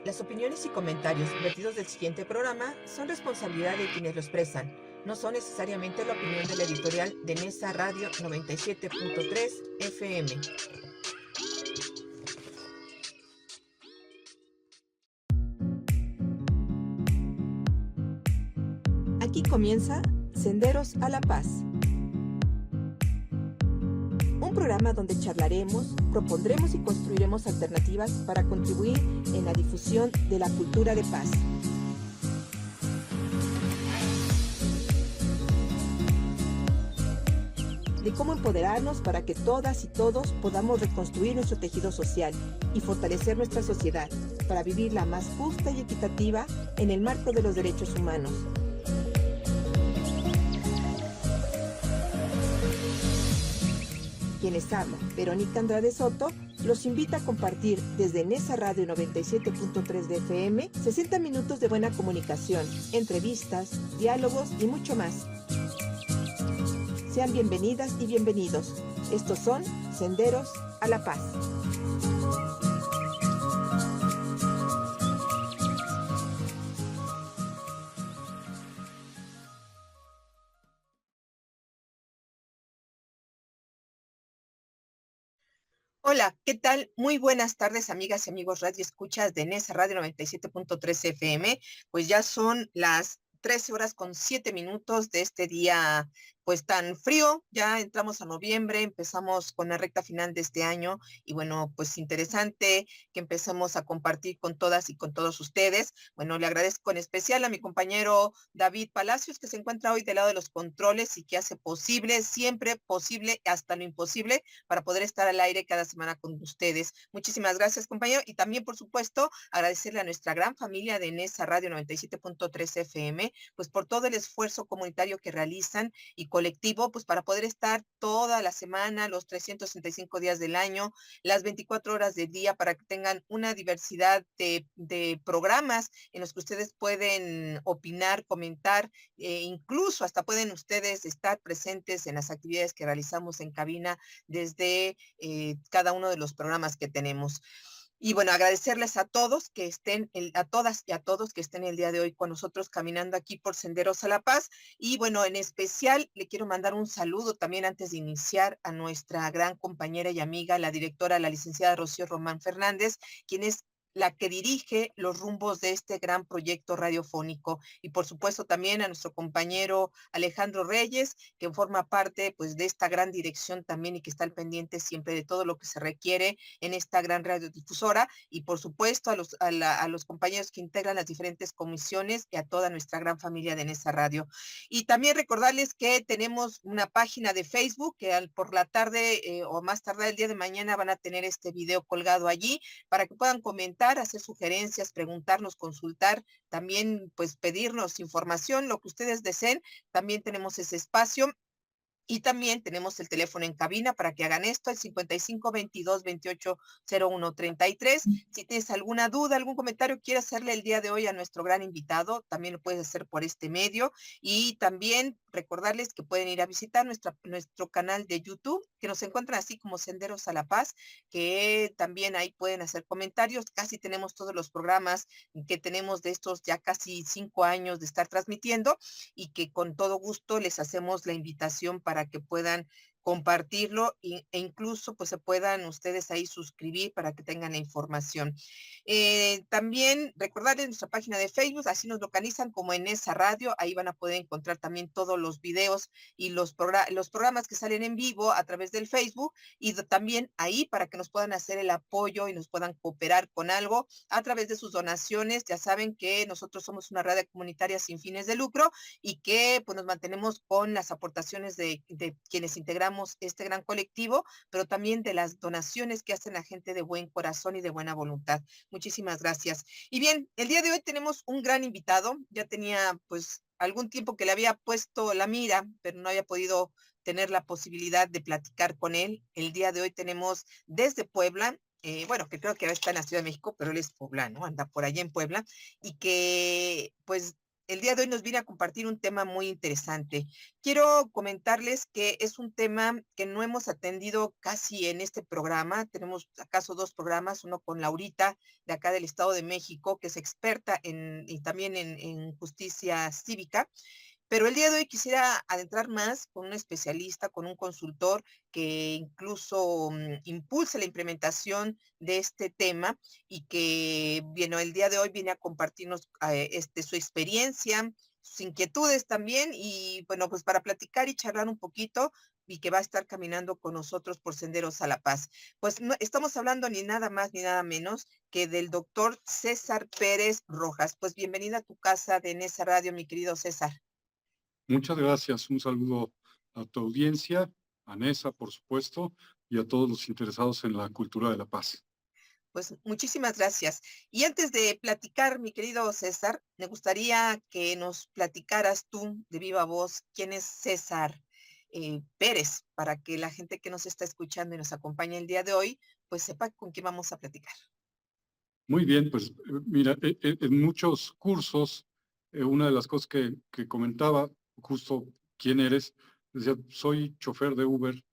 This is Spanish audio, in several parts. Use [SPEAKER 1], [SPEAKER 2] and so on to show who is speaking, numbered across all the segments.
[SPEAKER 1] Las opiniones y comentarios vertidos del siguiente programa son responsabilidad de quienes lo expresan. No son necesariamente la opinión de la editorial de Nesa Radio 97.3 FM. Aquí comienza Senderos a la Paz. Un programa donde charlaremos, propondremos y construiremos alternativas para contribuir en la difusión de la cultura de paz. De cómo empoderarnos para que todas y todos podamos reconstruir nuestro tejido social y fortalecer nuestra sociedad para vivirla más justa y equitativa en el marco de los derechos humanos. Quienes habla, Verónica Andrade Soto, los invita a compartir desde Nesa Radio 97.3 de FM 60 minutos de buena comunicación, entrevistas, diálogos y mucho más. Sean bienvenidas y bienvenidos. Estos son Senderos a la Paz. Hola, ¿qué tal? Muy buenas tardes, amigas y amigos Radio Escuchas de Nesa Radio 97.3 FM. Pues ya son las 13 horas con 7 minutos de este día, pues tan frío. Ya entramos a noviembre, empezamos con la recta final de este año y bueno, pues interesante que empecemos a compartir con todas y con todos ustedes. Bueno, le agradezco en especial a mi compañero David Palacios, que se encuentra hoy del lado de los controles y que hace posible, siempre posible, hasta lo imposible, para poder estar al aire cada semana con ustedes. Muchísimas gracias, compañero. Y también, por supuesto, agradecerle a nuestra gran familia de Nesa Radio 97.3 FM, pues por todo el esfuerzo comunitario que realizan y colectivo, pues para poder estar toda la semana, los 365 días del año, las 24 horas del día, para que tengan una diversidad de programas en los que ustedes pueden opinar, comentar, incluso hasta pueden ustedes estar presentes en las actividades que realizamos en cabina desde cada uno de los programas que tenemos. Y bueno, agradecerles a todos que estén, a todas y a todos que estén el día de hoy con nosotros caminando aquí por Senderos a la Paz. Y bueno, en especial le quiero mandar un saludo también antes de iniciar a nuestra gran compañera y amiga, la directora, la licenciada Rocío Román Fernández, quien es la que dirige los rumbos de este gran proyecto radiofónico. Y por supuesto también a nuestro compañero Alejandro Reyes, que forma parte pues de esta gran dirección también y que está al pendiente siempre de todo lo que se requiere en esta gran radiodifusora. Y por supuesto a los compañeros que integran las diferentes comisiones y a toda nuestra gran familia de Nesa Radio. Y también recordarles que tenemos una página de Facebook que por la tarde o más tarde el día de mañana van a tener este video colgado allí para que puedan comentar, hacer sugerencias, preguntarnos, consultar, también pues pedirnos información, lo que ustedes deseen. También tenemos ese espacio. Y también tenemos el teléfono en cabina para que hagan esto, el 55 22 28 01 33. Si tienes alguna duda, algún comentario quieres hacerle el día de hoy a nuestro gran invitado, también lo puedes hacer por este medio. Y también recordarles que pueden ir a visitar nuestro canal de YouTube, que nos encuentran así como Senderos a la Paz, que también ahí pueden hacer comentarios. Casi tenemos todos los programas que tenemos de estos ya casi 5 años de estar transmitiendo y que con todo gusto les hacemos la invitación para que puedan compartirlo e incluso pues se puedan ustedes ahí suscribir para que tengan la información. También recordarles nuestra página de Facebook, así nos localizan como en esa radio, ahí van a poder encontrar también todos los videos y los programas que salen en vivo a través del Facebook y también ahí para que nos puedan hacer el apoyo y nos puedan cooperar con algo a través de sus donaciones. Ya saben que nosotros somos una radio comunitaria sin fines de lucro y que pues nos mantenemos con las aportaciones de quienes integramos este gran colectivo, pero también de las donaciones que hacen la gente de buen corazón y de buena voluntad. Muchísimas gracias. Y bien, el día de hoy tenemos un gran invitado. Ya tenía pues algún tiempo que le había puesto la mira, pero no había podido tener la posibilidad de platicar con él. El día de hoy tenemos desde Puebla, bueno, que creo que ahora está en la Ciudad de México, pero él es poblano, anda por allá en Puebla, y que pues el día de hoy nos viene a compartir un tema muy interesante. Quiero comentarles que es un tema que no hemos atendido casi en este programa. Tenemos acaso dos programas, uno con Laurita de acá del Estado de México, que es experta y también en justicia cívica. Pero el día de hoy quisiera adentrar más con un especialista, con un consultor que incluso impulse la implementación de este tema y que, bueno, el día de hoy viene a compartirnos su experiencia, sus inquietudes también y, bueno, pues para platicar y charlar un poquito y que va a estar caminando con nosotros por Senderos a la Paz. Pues no, estamos hablando ni nada más ni nada menos que del doctor César Pérez Rojas. Pues bienvenida a tu casa de Nesa Radio, mi querido César.
[SPEAKER 2] Muchas gracias. Un saludo a tu audiencia, a Nesa, por supuesto, y a todos los interesados en la cultura de la paz.
[SPEAKER 1] Pues muchísimas gracias. Y antes de platicar, mi querido César, me gustaría que nos platicaras tú de viva voz quién es César Pérez, para que la gente que nos está escuchando y nos acompaña el día de hoy, pues sepa con quién vamos a platicar.
[SPEAKER 2] Muy bien, pues mira, en muchos cursos, una de las cosas que comentaba, justo quién eres, decía, soy chofer de Uber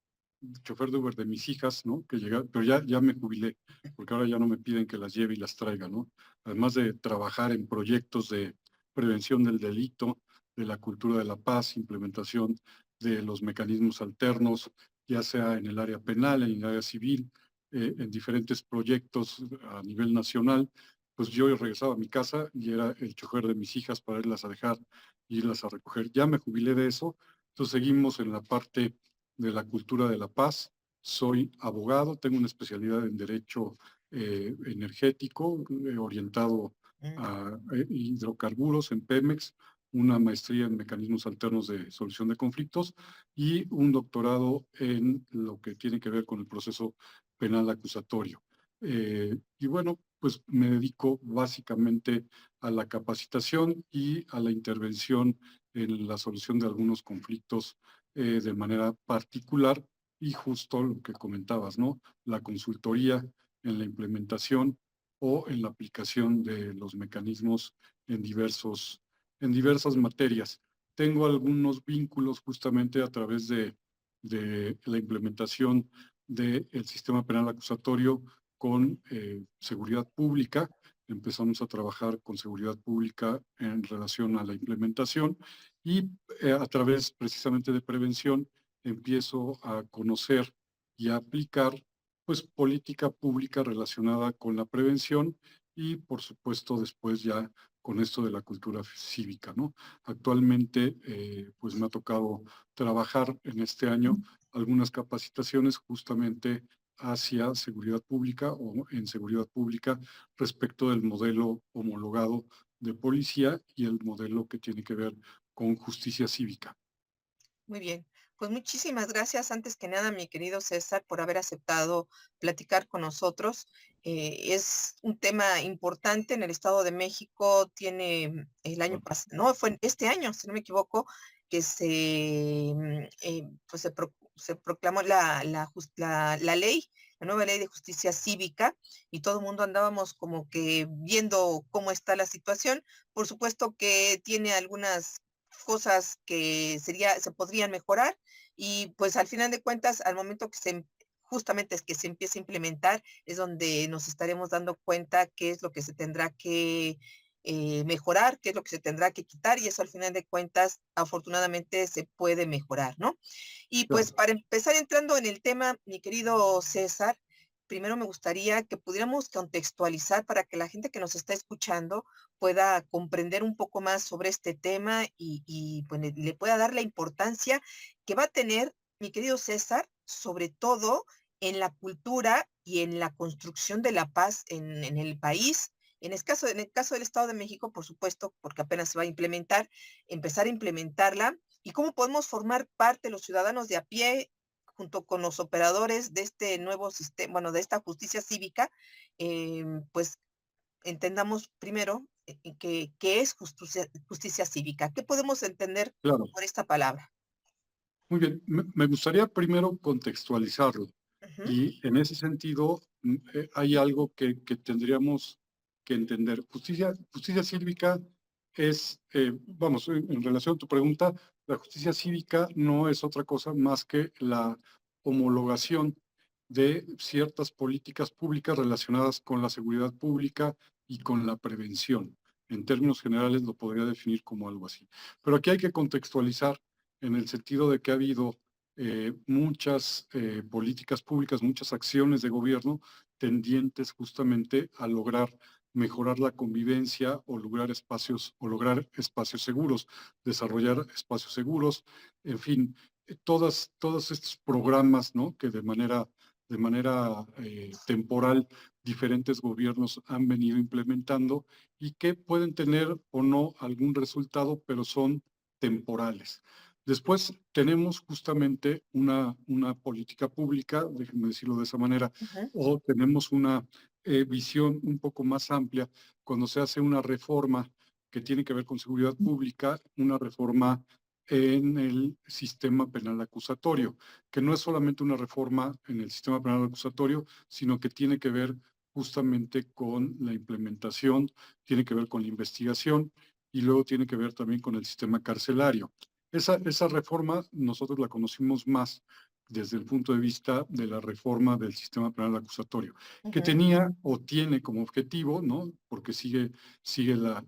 [SPEAKER 2] de mis hijas, ¿no? Que llega, pero ya me jubilé, porque ahora ya no me piden que las lleve y las traiga, ¿no? Además de trabajar en proyectos de prevención del delito, de la cultura de la paz, implementación de los mecanismos alternos, ya sea en el área penal, en el área civil, en diferentes proyectos a nivel nacional, pues yo regresaba a mi casa y era el chofer de mis hijas para irlas a dejar, irlas a recoger. Ya me jubilé de eso, entonces seguimos en la parte de la cultura de la paz. Soy abogado, tengo una especialidad en derecho energético orientado
[SPEAKER 1] Mm.
[SPEAKER 2] a hidrocarburos en Pemex, una maestría en mecanismos alternos de solución de conflictos y un doctorado en lo que tiene que ver con el proceso penal acusatorio. Y bueno, pues me dedico básicamente a la capacitación y a la intervención en la solución de algunos conflictos de manera particular y justo lo que comentabas, ¿no? La consultoría en la implementación o en la aplicación de los mecanismos en en diversas materias. Tengo algunos vínculos justamente a través de la implementación del sistema penal acusatorio con seguridad pública. Empezamos a trabajar con seguridad pública en relación a la implementación y a través precisamente de prevención empiezo a conocer y a aplicar pues política pública relacionada con la prevención y por supuesto después ya con esto de la cultura cívica, ¿no? Actualmente pues me ha tocado trabajar en este año algunas capacitaciones justamente hacia seguridad pública o en seguridad pública respecto del modelo homologado de policía y el modelo que tiene que ver con justicia cívica.
[SPEAKER 1] Muy bien. Pues muchísimas gracias, antes que nada, mi querido César, por haber aceptado platicar con nosotros. Es un tema importante en el Estado de México. Tiene el año pasado, no, fue este año, si no me equivoco, que pues se proclamó la ley, la nueva ley de justicia cívica, y todo el mundo andábamos como que viendo cómo está la situación. Por supuesto que tiene algunas cosas que se podrían mejorar y pues al final de cuentas, al momento justamente es que se empiece a implementar, es donde nos estaremos dando cuenta qué es lo que se tendrá que mejorar, qué es lo que se tendrá que quitar y eso al final de cuentas, afortunadamente se puede mejorar, ¿no? Y pues
[SPEAKER 2] Claro.
[SPEAKER 1] para empezar entrando en el tema, mi querido César, primero me gustaría que pudiéramos contextualizar para que la gente que nos está escuchando pueda comprender un poco más sobre este tema y pues, le pueda dar la importancia que va a tener, mi querido César, sobre todo en la cultura y en la construcción de la paz en el país. En el caso del Estado de México, por supuesto, porque apenas se va a implementar, empezar a implementarla y cómo podemos formar parte los ciudadanos de a pie junto con los operadores de este nuevo sistema, bueno, de esta justicia cívica, pues entendamos primero qué es justicia cívica. ¿Qué podemos entender
[SPEAKER 2] Claro,
[SPEAKER 1] por esta palabra?
[SPEAKER 2] muy bien. Me gustaría primero contextualizarlo
[SPEAKER 1] Ujú.
[SPEAKER 2] y en ese sentido hay algo que tendríamos que entender. Justicia cívica vamos, en relación a tu pregunta, la justicia cívica no es otra cosa más que la homologación de ciertas políticas públicas relacionadas con la seguridad pública y con la prevención. En términos generales lo podría definir como algo así. Pero aquí hay que contextualizar en el sentido de que ha habido muchas políticas públicas, muchas acciones de gobierno tendientes justamente a lograr mejorar la convivencia o lograr espacios seguros, desarrollar espacios seguros, en fin, todos estos programas, ¿no? Que de manera temporal diferentes gobiernos han venido implementando y que pueden tener o no algún resultado, pero son temporales. Después tenemos justamente una política pública, déjenme decirlo de esa manera,
[SPEAKER 1] Ujú.
[SPEAKER 2] o tenemos una visión un poco más amplia cuando se hace una reforma que tiene que ver con seguridad pública, una reforma en el sistema penal acusatorio, que no es solamente una reforma en el sistema penal acusatorio, sino que tiene que ver justamente con la implementación, tiene que ver con la investigación y luego tiene que ver también con el sistema carcelario. Esa reforma nosotros la conocimos más desde el punto de vista de la reforma del sistema penal acusatorio, que
[SPEAKER 1] Ujú.
[SPEAKER 2] tenía o tiene como objetivo, ¿no? Porque sigue la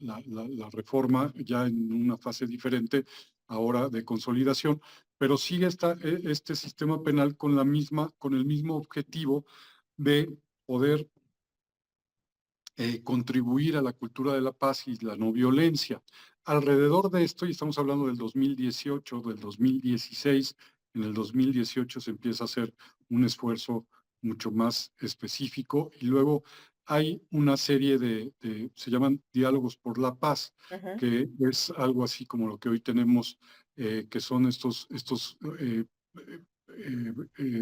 [SPEAKER 2] reforma ya en una fase diferente ahora de consolidación, pero sigue este sistema penal con el mismo objetivo de poder contribuir a la cultura de la paz y la no violencia. Alrededor de esto, y estamos hablando del 2018, del 2016, en el 2018 se empieza a hacer un esfuerzo mucho más específico y luego hay una serie se llaman diálogos por la paz,
[SPEAKER 1] Ujú.
[SPEAKER 2] que es algo así como lo que hoy tenemos, que son estos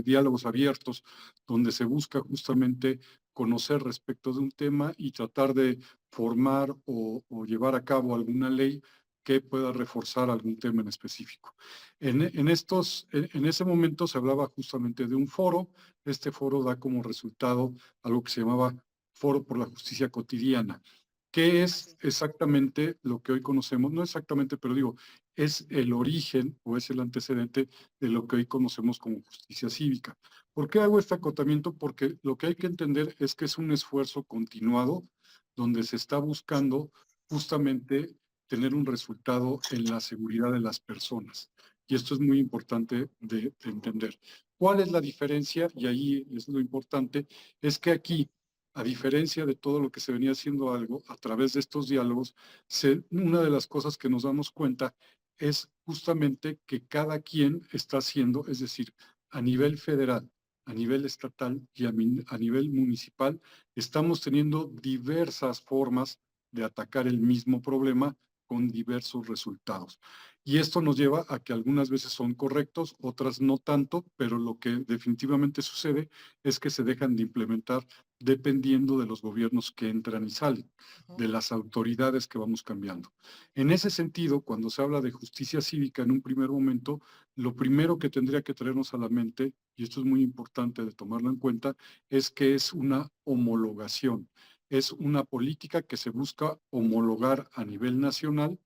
[SPEAKER 2] diálogos abiertos, donde se busca justamente conocer respecto de un tema y tratar de formar o llevar a cabo alguna ley que pueda reforzar algún tema en específico. En ese momento se hablaba justamente de un foro. Este foro da como resultado algo que se llamaba Foro por la Justicia Cotidiana. ¿Qué
[SPEAKER 1] Así
[SPEAKER 2] es
[SPEAKER 1] es.
[SPEAKER 2] exactamente lo que hoy conocemos? No exactamente, pero digo, es el origen o es el antecedente de lo que hoy conocemos como justicia cívica. ¿Por qué hago este acotamiento? Porque lo que hay que entender es que es un esfuerzo continuado donde se está buscando justamente tener un resultado en la seguridad de las personas. Y esto es muy importante de entender. ¿Cuál es la diferencia? Y ahí es lo importante, es que aquí, a diferencia de todo lo que se venía haciendo algo a través de estos diálogos, una de las cosas que nos damos cuenta es justamente que cada quien está haciendo, es decir, a nivel federal, a nivel estatal y a nivel municipal, estamos teniendo diversas formas de atacar el mismo problema con diversos resultados. Y esto nos lleva a que algunas veces son correctos, otras no tanto, pero lo que definitivamente sucede es que se dejan de implementar dependiendo de los gobiernos que entran y salen,
[SPEAKER 1] Ujú.
[SPEAKER 2] de las autoridades que vamos cambiando. En ese sentido, cuando se habla de justicia cívica en un primer momento, lo primero que tendría que traernos a la mente, y esto es muy importante de tomarlo en cuenta, es que es una homologación. Es una política que se busca homologar a nivel nacional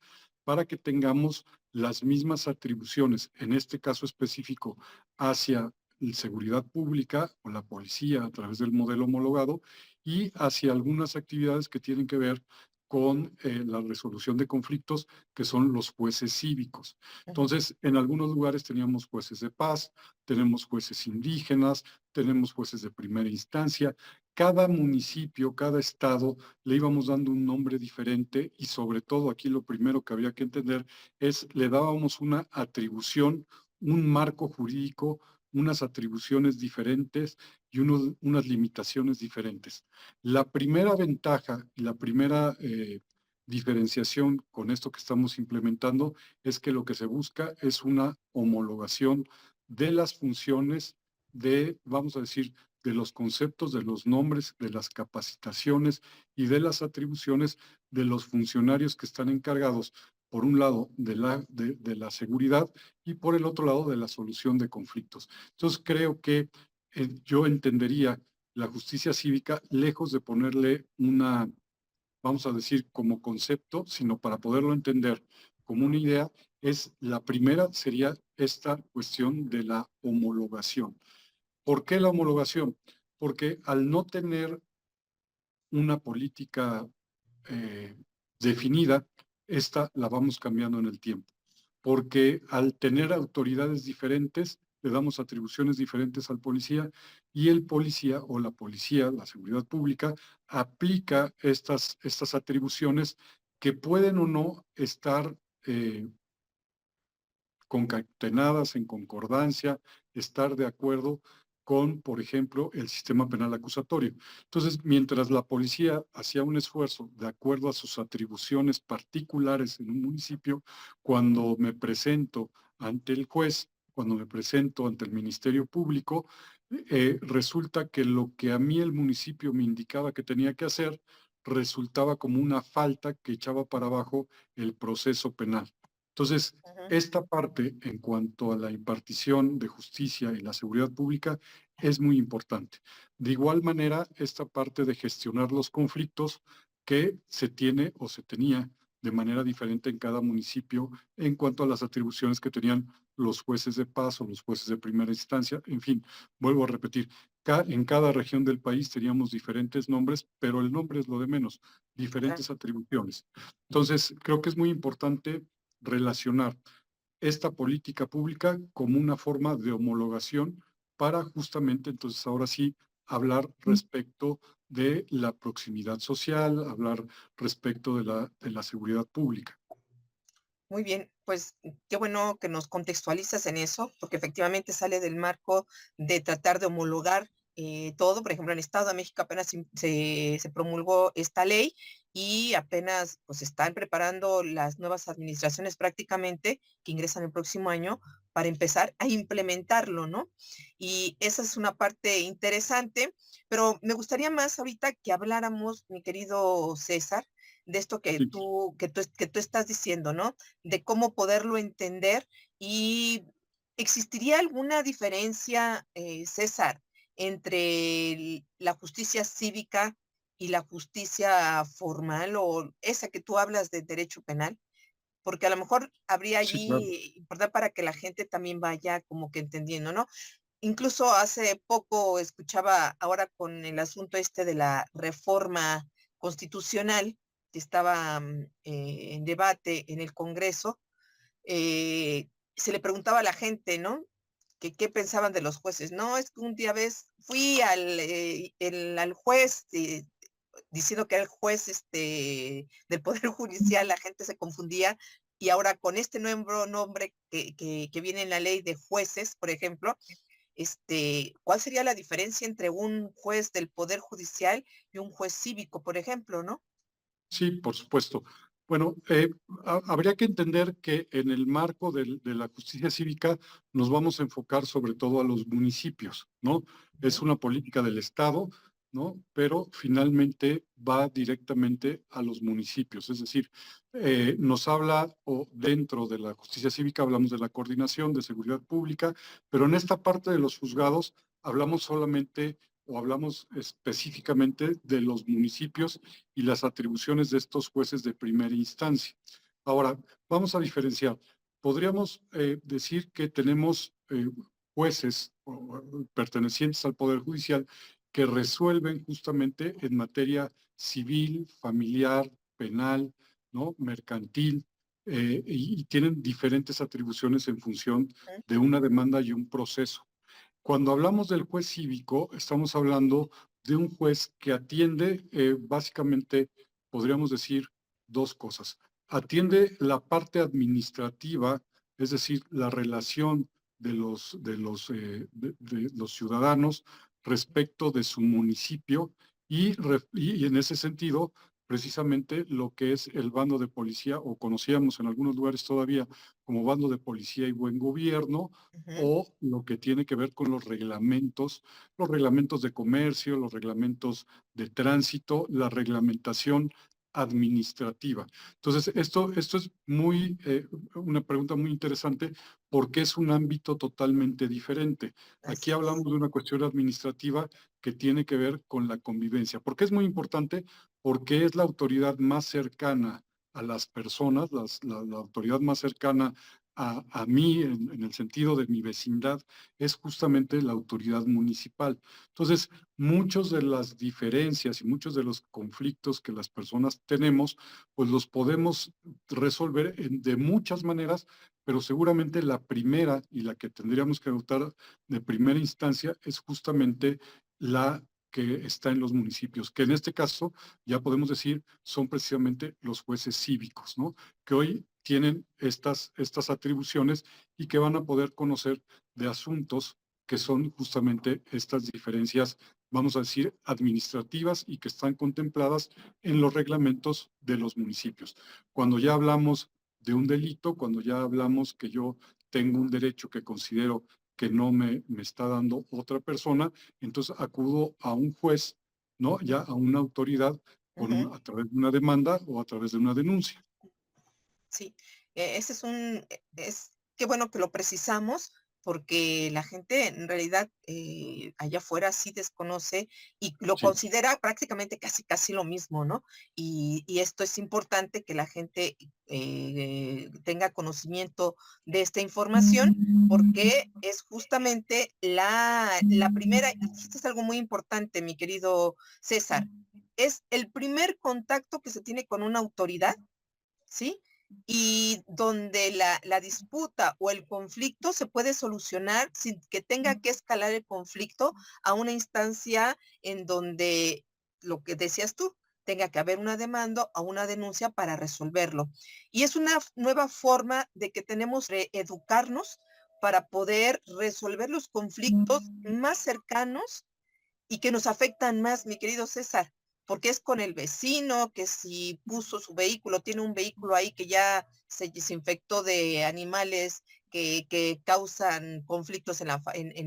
[SPEAKER 2] para que tengamos las mismas atribuciones, en este caso específico, hacia la seguridad pública o la policía a través del modelo homologado y hacia algunas actividades que tienen que ver con la resolución de conflictos, que son los jueces cívicos.
[SPEAKER 1] Ujú.
[SPEAKER 2] Entonces, en algunos lugares teníamos jueces de paz, tenemos jueces indígenas, tenemos jueces de primera instancia. Cada municipio, cada estado, le íbamos dando un nombre diferente y sobre todo aquí lo primero que había que entender es le dábamos una atribución, un marco jurídico, unas atribuciones diferentes y unas limitaciones diferentes. La primera ventaja y la primera diferenciación con esto que estamos implementando es que lo que se busca es una homologación de las funciones vamos a decir, de los conceptos, de los nombres, de las capacitaciones y de las atribuciones de los funcionarios que están encargados, por un lado, de la seguridad y por el otro lado, de la solución de conflictos. Entonces, creo que yo entendería la justicia cívica lejos de ponerle vamos a decir, como concepto, sino para poderlo entender como una idea, es la primera sería esta cuestión de la homologación. ¿Por qué la homologación? Porque al no tener una política eh, definida, esta la vamos cambiando en el tiempo. Porque al tener autoridades diferentes, le damos atribuciones diferentes al policía y el policía o la policía, la seguridad pública, aplica estas atribuciones que pueden o no estar concatenadas en concordancia, estar de acuerdo con, por ejemplo, el sistema penal acusatorio. Entonces, mientras la policía hacía un esfuerzo de acuerdo a sus atribuciones particulares en un municipio, cuando me presento ante el juez, cuando me presento ante el Ministerio Público, resulta que lo que a mí el municipio me indicaba que tenía que hacer resultaba como una falta que echaba para abajo el proceso penal. Entonces,
[SPEAKER 1] Ujú.
[SPEAKER 2] esta parte en cuanto a la impartición de justicia y la seguridad pública es muy importante. De igual manera, esta parte de gestionar los conflictos que se tiene o se tenía de manera diferente en cada municipio en cuanto a las atribuciones que tenían los jueces de paz o los jueces de primera instancia. En fin, vuelvo a repetir, en cada región del país teníamos diferentes nombres, pero el nombre es lo de menos,
[SPEAKER 1] Claro.
[SPEAKER 2] diferentes atribuciones. Entonces, creo que es muy importante relacionar esta política pública como una forma de homologación para justamente entonces ahora sí hablar respecto de la proximidad social, hablar respecto de la seguridad pública.
[SPEAKER 1] Muy bien, pues qué bueno que nos contextualizas en eso, porque efectivamente sale del marco de tratar de homologar todo. Por ejemplo, en el Estado de México apenas se promulgó esta ley y apenas pues están preparando las nuevas administraciones prácticamente que ingresan el próximo año para empezar a implementarlo, ¿no? Y esa es una parte interesante, pero me gustaría más ahorita que habláramos, mi querido César, de esto
[SPEAKER 2] Sí,
[SPEAKER 1] que tú estás diciendo, ¿no? De cómo poderlo entender y ¿existiría alguna diferencia, César, entre la justicia cívica y la justicia formal o esa que tú hablas de derecho penal? Porque a lo mejor habría
[SPEAKER 2] sí, claro.
[SPEAKER 1] allí, ¿verdad? Para que la gente también vaya como que entendiendo, ¿no? Incluso hace poco escuchaba ahora con el asunto este de la reforma constitucional que estaba en debate en el Congreso, se le preguntaba a la gente, ¿no? Que qué pensaban de los jueces. No, es que un día fui al juez diciendo que era el juez del Poder Judicial, la gente se confundía. Y ahora con este nuevo nombre que viene en la ley de jueces, por ejemplo, ¿cuál sería la diferencia entre un juez del Poder Judicial y un juez cívico, por ejemplo, no?
[SPEAKER 2] Sí, por supuesto. Bueno, habría que entender que en el marco de la justicia cívica nos vamos a enfocar sobre todo a los municipios, ¿no? Es
[SPEAKER 1] Ujú.
[SPEAKER 2] una política del Estado, ¿no? Pero finalmente va directamente a los municipios. Es decir, nos habla, o dentro de la justicia cívica hablamos de la coordinación de seguridad pública, pero en esta parte de los juzgados hablamos solamente o hablamos específicamente de los municipios y las atribuciones de estos jueces de primera instancia. Ahora, vamos a diferenciar. Podríamos decir que tenemos jueces pertenecientes al Poder Judicial que resuelven justamente en materia civil, familiar, penal, ¿no? Mercantil, y tienen diferentes atribuciones en función
[SPEAKER 1] Ujú.
[SPEAKER 2] de una demanda y un proceso. Cuando hablamos del juez cívico, estamos hablando de un juez que atiende básicamente, podríamos decir, dos cosas. Atiende la parte administrativa, es decir, la relación de los ciudadanos respecto de su municipio y en ese sentido, precisamente lo que es el bando de policía, o conocíamos en algunos lugares todavía como bando de policía y buen gobierno,
[SPEAKER 1] Ujú.
[SPEAKER 2] o lo que tiene que ver con los reglamentos de comercio, los reglamentos de tránsito, la reglamentación administrativa. Entonces, esto es una pregunta muy interesante porque es un ámbito totalmente diferente. Aquí
[SPEAKER 1] Así es.
[SPEAKER 2] hablamos de una cuestión administrativa que tiene que ver con la convivencia. ¿Por qué es muy importante? porque es la autoridad más cercana a las personas, la autoridad más cercana a mí en el sentido de mi vecindad, es justamente la autoridad municipal. Entonces, muchas de las diferencias y muchos de los conflictos que las personas tenemos, pues los podemos resolver de muchas maneras, pero seguramente la primera y la que tendríamos que adoptar de primera instancia es justamente la que está en los municipios, que en este caso ya podemos decir son precisamente los jueces cívicos, ¿no? Que hoy tienen estas atribuciones y que van a poder conocer de asuntos que son justamente estas diferencias, vamos a decir, administrativas y que están contempladas en los reglamentos de los municipios. Cuando ya hablamos de un delito, cuando ya hablamos que yo tengo un derecho que considero que no me está dando otra persona, entonces acudo a un juez, ¿no? Ya a una autoridad a través de una demanda o a través de una denuncia.
[SPEAKER 1] Sí, ese es qué bueno que lo precisamos, porque la gente en realidad allá afuera sí desconoce y lo
[SPEAKER 2] Sí,
[SPEAKER 1] considera prácticamente casi lo mismo, ¿no? Y esto es importante que la gente tenga conocimiento de esta información, porque es justamente la primera, y esto es algo muy importante, mi querido César, es el primer contacto que se tiene con una autoridad, ¿sí? Y donde la disputa o el conflicto se puede solucionar sin que tenga que escalar el conflicto a una instancia en donde, lo que decías tú, tenga que haber una demanda o una denuncia para resolverlo. Y es una nueva forma de que tenemos que educarnos para poder resolver los conflictos más cercanos y que nos afectan más, mi querido César, porque es con el vecino, que si puso su vehículo, tiene un vehículo ahí que ya se desinfectó de animales que causan conflictos en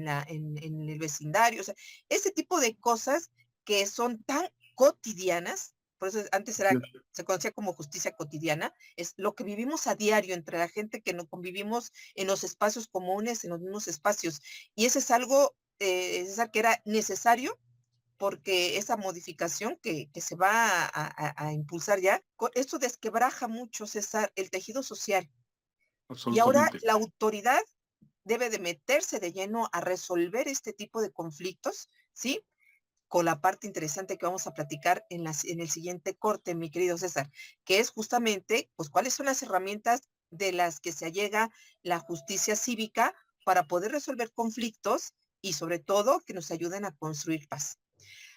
[SPEAKER 1] el vecindario. O sea, ese tipo de cosas que son tan cotidianas, por eso antes
[SPEAKER 2] así
[SPEAKER 1] era,
[SPEAKER 2] es.
[SPEAKER 1] se conocía como justicia cotidiana, es lo que vivimos a diario entre la gente que no convivimos en los espacios comunes, en los mismos espacios. Y eso es algo, César, que era necesario porque esa modificación que se va a impulsar ya, esto desquebraja mucho, César, el tejido social. Y ahora
[SPEAKER 2] Absolutamente.
[SPEAKER 1] la autoridad debe de meterse de lleno a resolver este tipo de conflictos, ¿sí? Con la parte interesante que vamos a platicar en el siguiente corte, mi querido César, que es justamente, pues, cuáles son las herramientas de las que se allega la justicia cívica para poder resolver conflictos y sobre todo que nos ayuden a construir paz.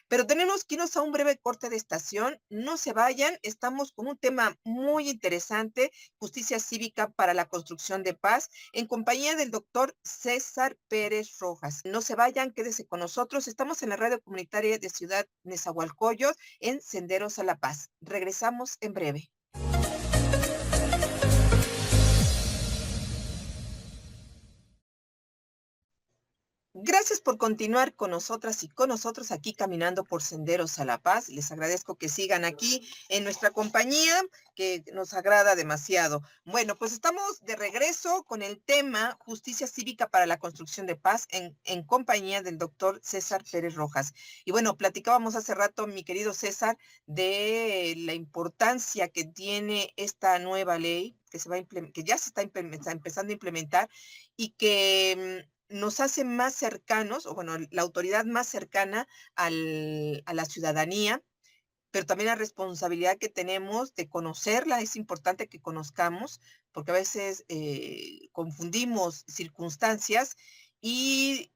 [SPEAKER 1] Pero tenemos que irnos a un breve corte de estación. No se vayan, estamos con un tema muy interesante, justicia cívica para la construcción de paz, en compañía del doctor César Pérez Rojas. No se vayan, quédese con nosotros. Estamos en la radio comunitaria de Ciudad Nezahualcóyotl, en Senderos a la Paz. Regresamos en breve. Gracias por continuar con nosotras y con nosotros aquí caminando por Senderos a la Paz. Les agradezco que sigan aquí en nuestra compañía, que nos agrada demasiado. Bueno, pues estamos de regreso con el tema Justicia Cívica para la Construcción de Paz en compañía del doctor César Pérez Rojas. Y bueno, platicábamos hace rato, mi querido César, de la importancia que tiene esta nueva ley que ya se está empezando a implementar y que nos hace más cercanos, o bueno, la autoridad más cercana a la ciudadanía, pero también la responsabilidad que tenemos de conocerla, es importante que conozcamos, porque a veces confundimos circunstancias y,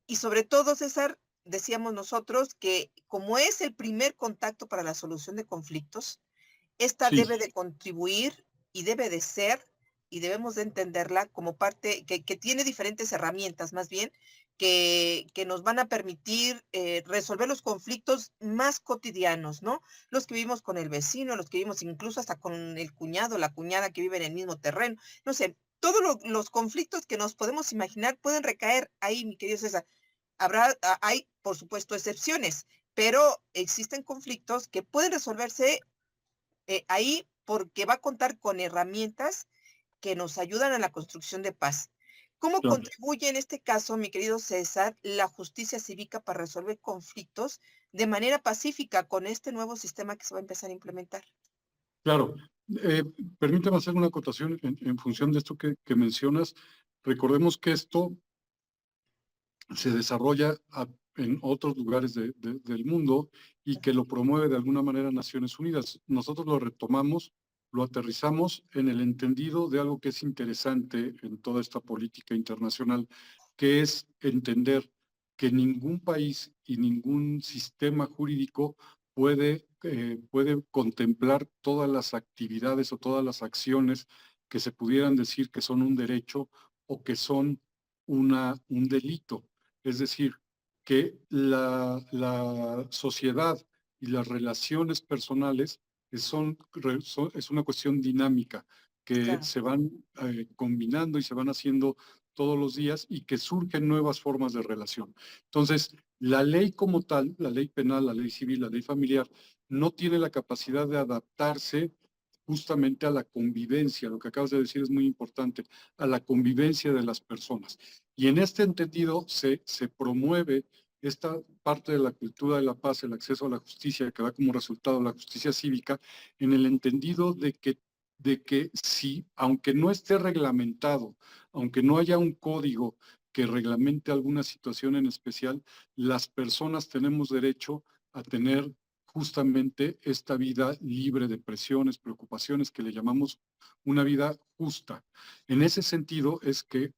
[SPEAKER 1] y sobre todo, César, decíamos nosotros que como es el primer contacto para la solución de conflictos, esta
[SPEAKER 2] Sí,
[SPEAKER 1] debe de contribuir y debe de ser, y debemos de entenderla como parte, que tiene diferentes herramientas más bien, que nos van a permitir resolver los conflictos más cotidianos, ¿no? Los que vivimos con el vecino, los que vivimos incluso hasta con el cuñado, la cuñada que vive en el mismo terreno, no sé, todos los conflictos que nos podemos imaginar pueden recaer ahí, mi querido César. Hay, por supuesto, excepciones, pero existen conflictos que pueden resolverse ahí porque va a contar con herramientas que nos ayudan a la construcción de paz. ¿Cómo
[SPEAKER 2] claro.
[SPEAKER 1] contribuye en este caso, mi querido César, la justicia cívica para resolver conflictos de manera pacífica con este nuevo sistema que se va a empezar a implementar.
[SPEAKER 2] Claro. Permítame hacer una acotación en función de esto que mencionas. Recordemos que esto se desarrolla en otros lugares del mundo y que lo promueve de alguna manera Naciones Unidas. Nosotros lo retomamos, lo aterrizamos en el entendido de algo que es interesante en toda esta política internacional, que es entender que ningún país y ningún sistema jurídico puede contemplar todas las actividades o todas las acciones que se pudieran decir que son un derecho o que son un delito. Es decir, que la sociedad y las relaciones personales es una cuestión dinámica que
[SPEAKER 1] Claro,
[SPEAKER 2] se van combinando y se van haciendo todos los días y que surgen nuevas formas de relación. Entonces, la ley como tal, la ley penal, la ley civil, la ley familiar, no tiene la capacidad de adaptarse justamente a la convivencia. Lo que acabas de decir es muy importante, a la convivencia de las personas. Y en este entendido se promueve esta parte de la cultura de la paz, el acceso a la justicia, que da como resultado la justicia cívica, en el entendido de que si, aunque no esté reglamentado, aunque no haya un código que reglamente alguna situación en especial, las personas tenemos derecho a tener justamente esta vida libre de presiones, preocupaciones, que le llamamos una vida justa. En ese sentido es que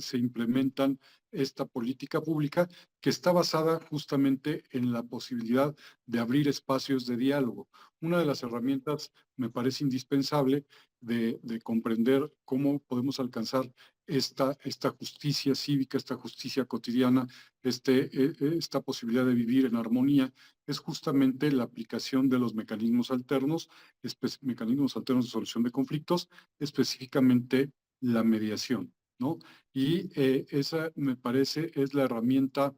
[SPEAKER 2] se implementan esta política pública que está basada justamente en la posibilidad de abrir espacios de diálogo. Una de las herramientas me parece indispensable de comprender cómo podemos alcanzar esta justicia cívica, esta justicia cotidiana, esta posibilidad de vivir en armonía, es justamente la aplicación de los mecanismos alternos de solución de conflictos, específicamente la mediación, ¿no? Y esa me parece es la herramienta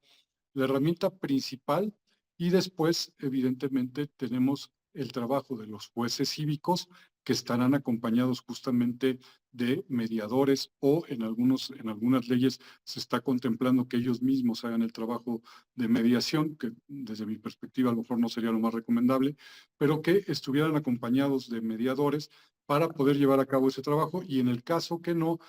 [SPEAKER 2] principal, y después, evidentemente, tenemos el trabajo de los jueces cívicos que estarán acompañados justamente de mediadores, o en algunas leyes se está contemplando que ellos mismos hagan el trabajo de mediación, que desde mi perspectiva a lo mejor no sería lo más recomendable, pero que estuvieran acompañados de mediadores para poder llevar a cabo ese trabajo, y en el caso que no,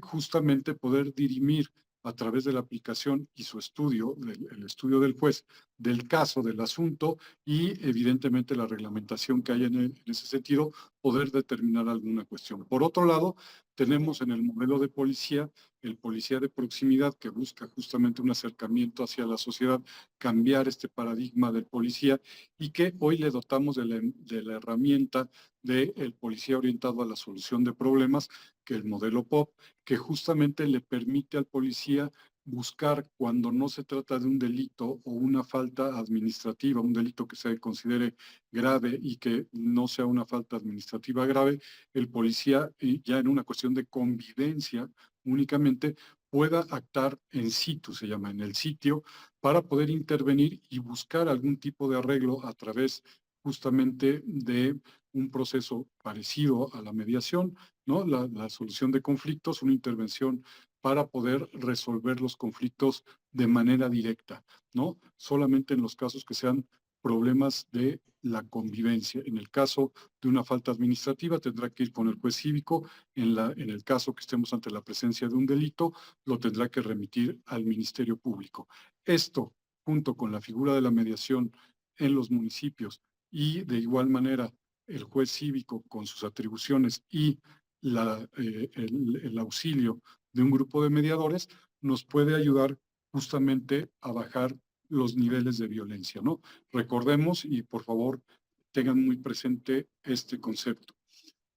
[SPEAKER 2] justamente poder dirimir a través de la aplicación y su estudio, el estudio del juez, del caso, del asunto, y evidentemente la reglamentación que hay en ese sentido, poder determinar alguna cuestión. Por otro lado, tenemos en el modelo de policía, el policía de proximidad, que busca justamente un acercamiento hacia la sociedad, cambiar este paradigma del policía, y que hoy le dotamos de la herramienta del policía orientado a la solución de problemas, que el modelo POP, que justamente le permite al policía buscar, cuando no se trata de un delito o una falta administrativa, un delito que se considere grave y que no sea una falta administrativa grave, el policía, ya en una cuestión de convivencia únicamente, pueda actar en situ, se llama, en el sitio, para poder intervenir y buscar algún tipo de arreglo a través justamente de un proceso parecido a la mediación, ¿no? La solución de conflictos, una intervención para poder resolver los conflictos de manera directa, ¿no? Solamente en los casos que sean problemas de la convivencia. En el caso de una falta administrativa, tendrá que ir con el juez cívico. En el caso que estemos ante la presencia de un delito, lo tendrá que remitir al Ministerio Público. Esto, junto con la figura de la mediación en los municipios, y de igual manera el juez cívico con sus atribuciones y el auxilio de un grupo de mediadores, nos puede ayudar justamente a bajar los niveles de violencia, ¿no? Recordemos, y por favor tengan muy presente este concepto: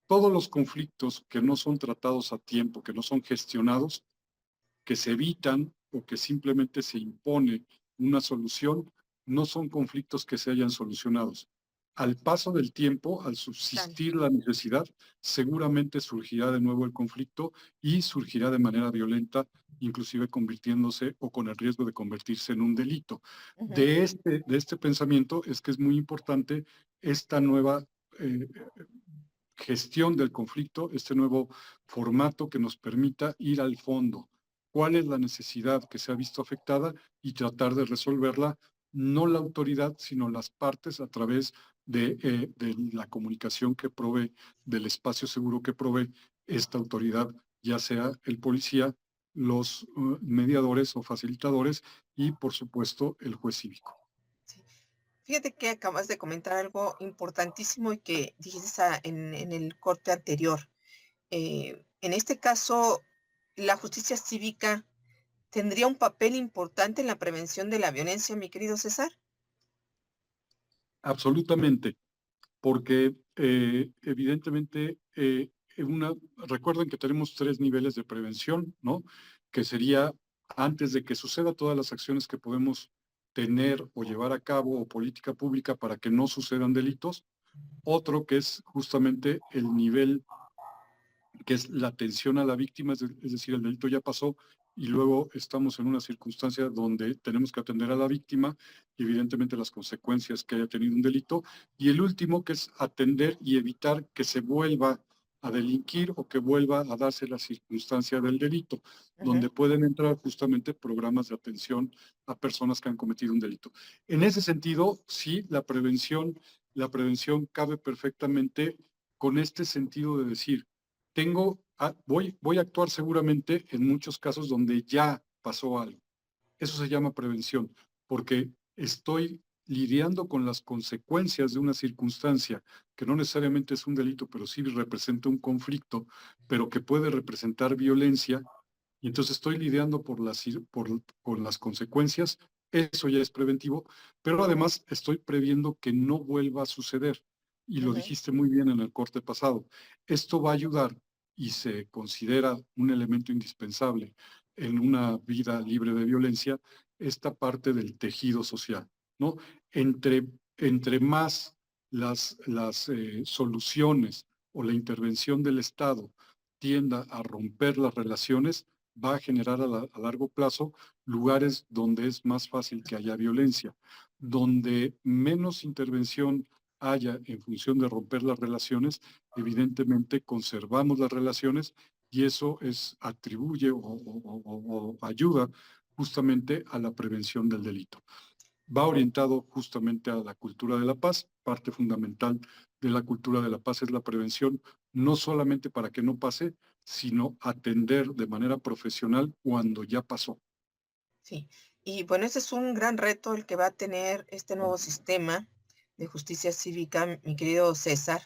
[SPEAKER 2] todos los conflictos que no son tratados a tiempo, que no son gestionados, que se evitan o que simplemente se impone una solución, no son conflictos que se hayan solucionado. Al paso del tiempo, al
[SPEAKER 1] claro.
[SPEAKER 2] subsistir la necesidad, seguramente surgirá de nuevo el conflicto, y surgirá de manera violenta, inclusive convirtiéndose o con el riesgo de convertirse en un delito.
[SPEAKER 1] Ujú.
[SPEAKER 2] De este pensamiento es que es muy importante esta nueva eh, gestión del conflicto, este nuevo formato que nos permita ir al fondo. ¿Cuál es la necesidad que se ha visto afectada y tratar de resolverla no la autoridad, sino las partes a través de la comunicación que provee, del espacio seguro que provee esta autoridad, ya sea el policía, los mediadores o facilitadores y, por supuesto, el juez cívico.
[SPEAKER 1] Sí. Fíjate que acabas de comentar algo importantísimo y que dijiste en el corte anterior. En este caso, la justicia cívica tendría un papel importante en la prevención de la violencia, mi querido César.
[SPEAKER 2] Absolutamente, porque evidentemente recuerden que tenemos 3 niveles de prevención, ¿no? Que sería antes de que suceda todas las acciones que podemos tener o llevar a cabo o política pública para que no sucedan delitos. Otro que es justamente el nivel que es la atención a la víctima, es decir, el delito ya pasó y luego estamos en una circunstancia donde tenemos que atender a la víctima y evidentemente las consecuencias que haya tenido un delito. Y el último, que es atender y evitar que se vuelva a delinquir o que vuelva a darse la circunstancia del delito,
[SPEAKER 1] Ujú,
[SPEAKER 2] donde pueden entrar justamente programas de atención a personas que han cometido un delito. En ese sentido, sí, la prevención cabe perfectamente con este sentido de decir, voy a actuar seguramente en muchos casos donde ya pasó algo. Eso se llama prevención, porque estoy lidiando con las consecuencias de una circunstancia que no necesariamente es un delito, pero sí representa un conflicto, pero que puede representar violencia, y entonces estoy lidiando con las consecuencias. Eso ya es preventivo, pero además estoy previendo que no vuelva a suceder. Y lo
[SPEAKER 1] ujú.
[SPEAKER 2] dijiste muy bien en el corte pasado. Esto va a ayudar y se considera un elemento indispensable en una vida libre de violencia, esta parte del tejido social, ¿no? Entre más las soluciones o la intervención del Estado tienda a romper las relaciones, va a generar a largo plazo lugares donde es más fácil que haya violencia, donde menos intervención haya en función de romper las relaciones, evidentemente conservamos las relaciones y eso atribuye o ayuda justamente a la prevención del delito. Va orientado justamente a la cultura de la paz. Parte fundamental de la cultura de la paz es la prevención, no solamente para que no pase, sino atender de manera profesional cuando ya pasó.
[SPEAKER 1] Sí. Y bueno, ese es un gran reto el que va a tener este nuevo sistema de justicia cívica, mi querido César.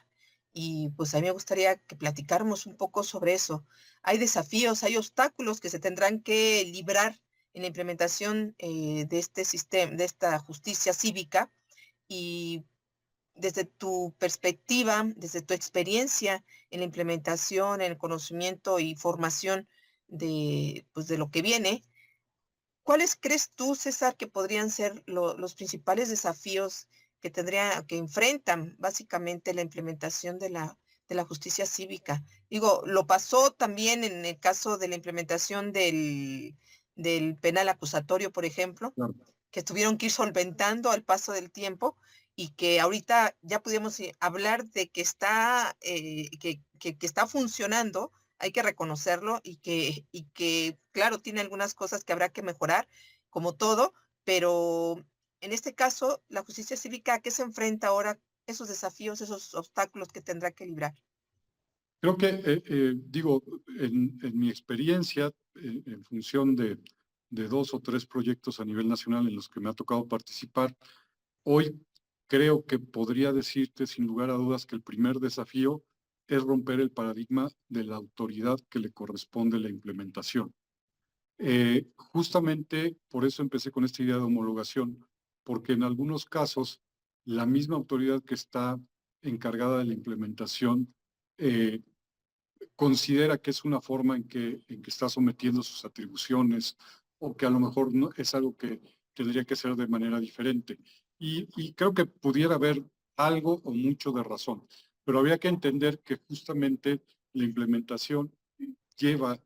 [SPEAKER 1] Y pues a mí me gustaría que platicáramos un poco sobre eso. Hay desafíos, hay obstáculos que se tendrán que librar en la implementación de este sistema, de esta justicia cívica. Y desde tu perspectiva, desde tu experiencia en la implementación, en el conocimiento y formación de, pues, de lo que viene, ¿cuáles crees tú, César, que podrían ser los principales desafíos que enfrentan básicamente la implementación de la justicia cívica? Digo, lo pasó también en el caso de la implementación del penal acusatorio, por ejemplo,
[SPEAKER 2] Claro.
[SPEAKER 1] que tuvieron que ir solventando al paso del tiempo y que ahorita ya pudimos hablar de que que está funcionando, hay que reconocerlo y que, claro, tiene algunas cosas que habrá que mejorar, como todo, pero en este caso, la justicia cívica, ¿a qué se enfrenta ahora? Esos desafíos, esos obstáculos que tendrá que librar.
[SPEAKER 2] Creo que, digo, en mi experiencia, en función de 2 o 3 proyectos a nivel nacional en los que me ha tocado participar, hoy creo que podría decirte sin lugar a dudas que el primer desafío es romper el paradigma de la autoridad que le corresponde la implementación. Justamente por eso empecé con esta idea de homologación, porque en algunos casos la misma autoridad que está encargada de la implementación eh, considera que es una forma en que está sometiendo sus atribuciones o que a lo mejor no, es algo que tendría que ser de manera diferente. Y creo que pudiera haber algo o mucho de razón, pero había que entender que justamente la implementación lleva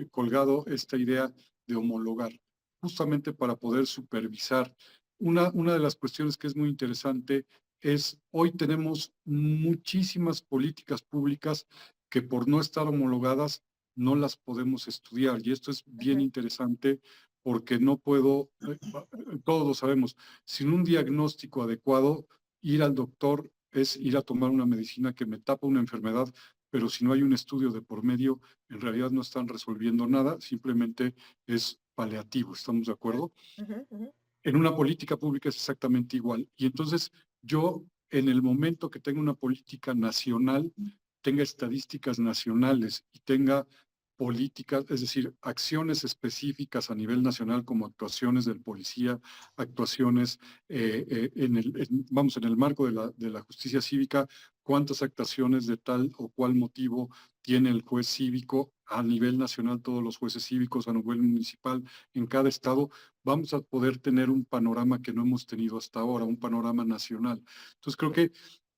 [SPEAKER 2] colgado esta idea de homologar, justamente para poder supervisar. Una de las cuestiones que es muy interesante es, hoy tenemos muchísimas políticas públicas que por no estar homologadas no las podemos estudiar. Y esto es bien
[SPEAKER 1] Ujú,
[SPEAKER 2] interesante porque no puedo, todos lo sabemos, sin un diagnóstico adecuado, ir al doctor es ir a tomar una medicina que me tapa una enfermedad, pero si no hay un estudio de por medio, en realidad no están resolviendo nada, simplemente es paliativo, ¿estamos de acuerdo?
[SPEAKER 1] Ujú, ujú.
[SPEAKER 2] En una política pública es exactamente igual. Y entonces yo, en el momento que tenga una política nacional, tenga estadísticas nacionales y tenga políticas, es decir, acciones específicas a nivel nacional como actuaciones del policía, actuaciones vamos, en el marco de la justicia cívica, cuántas actuaciones de tal o cual motivo tiene el juez cívico a nivel nacional, todos los jueces cívicos a nivel municipal en cada estado, vamos a poder tener un panorama que no hemos tenido hasta ahora, un panorama nacional. Entonces creo que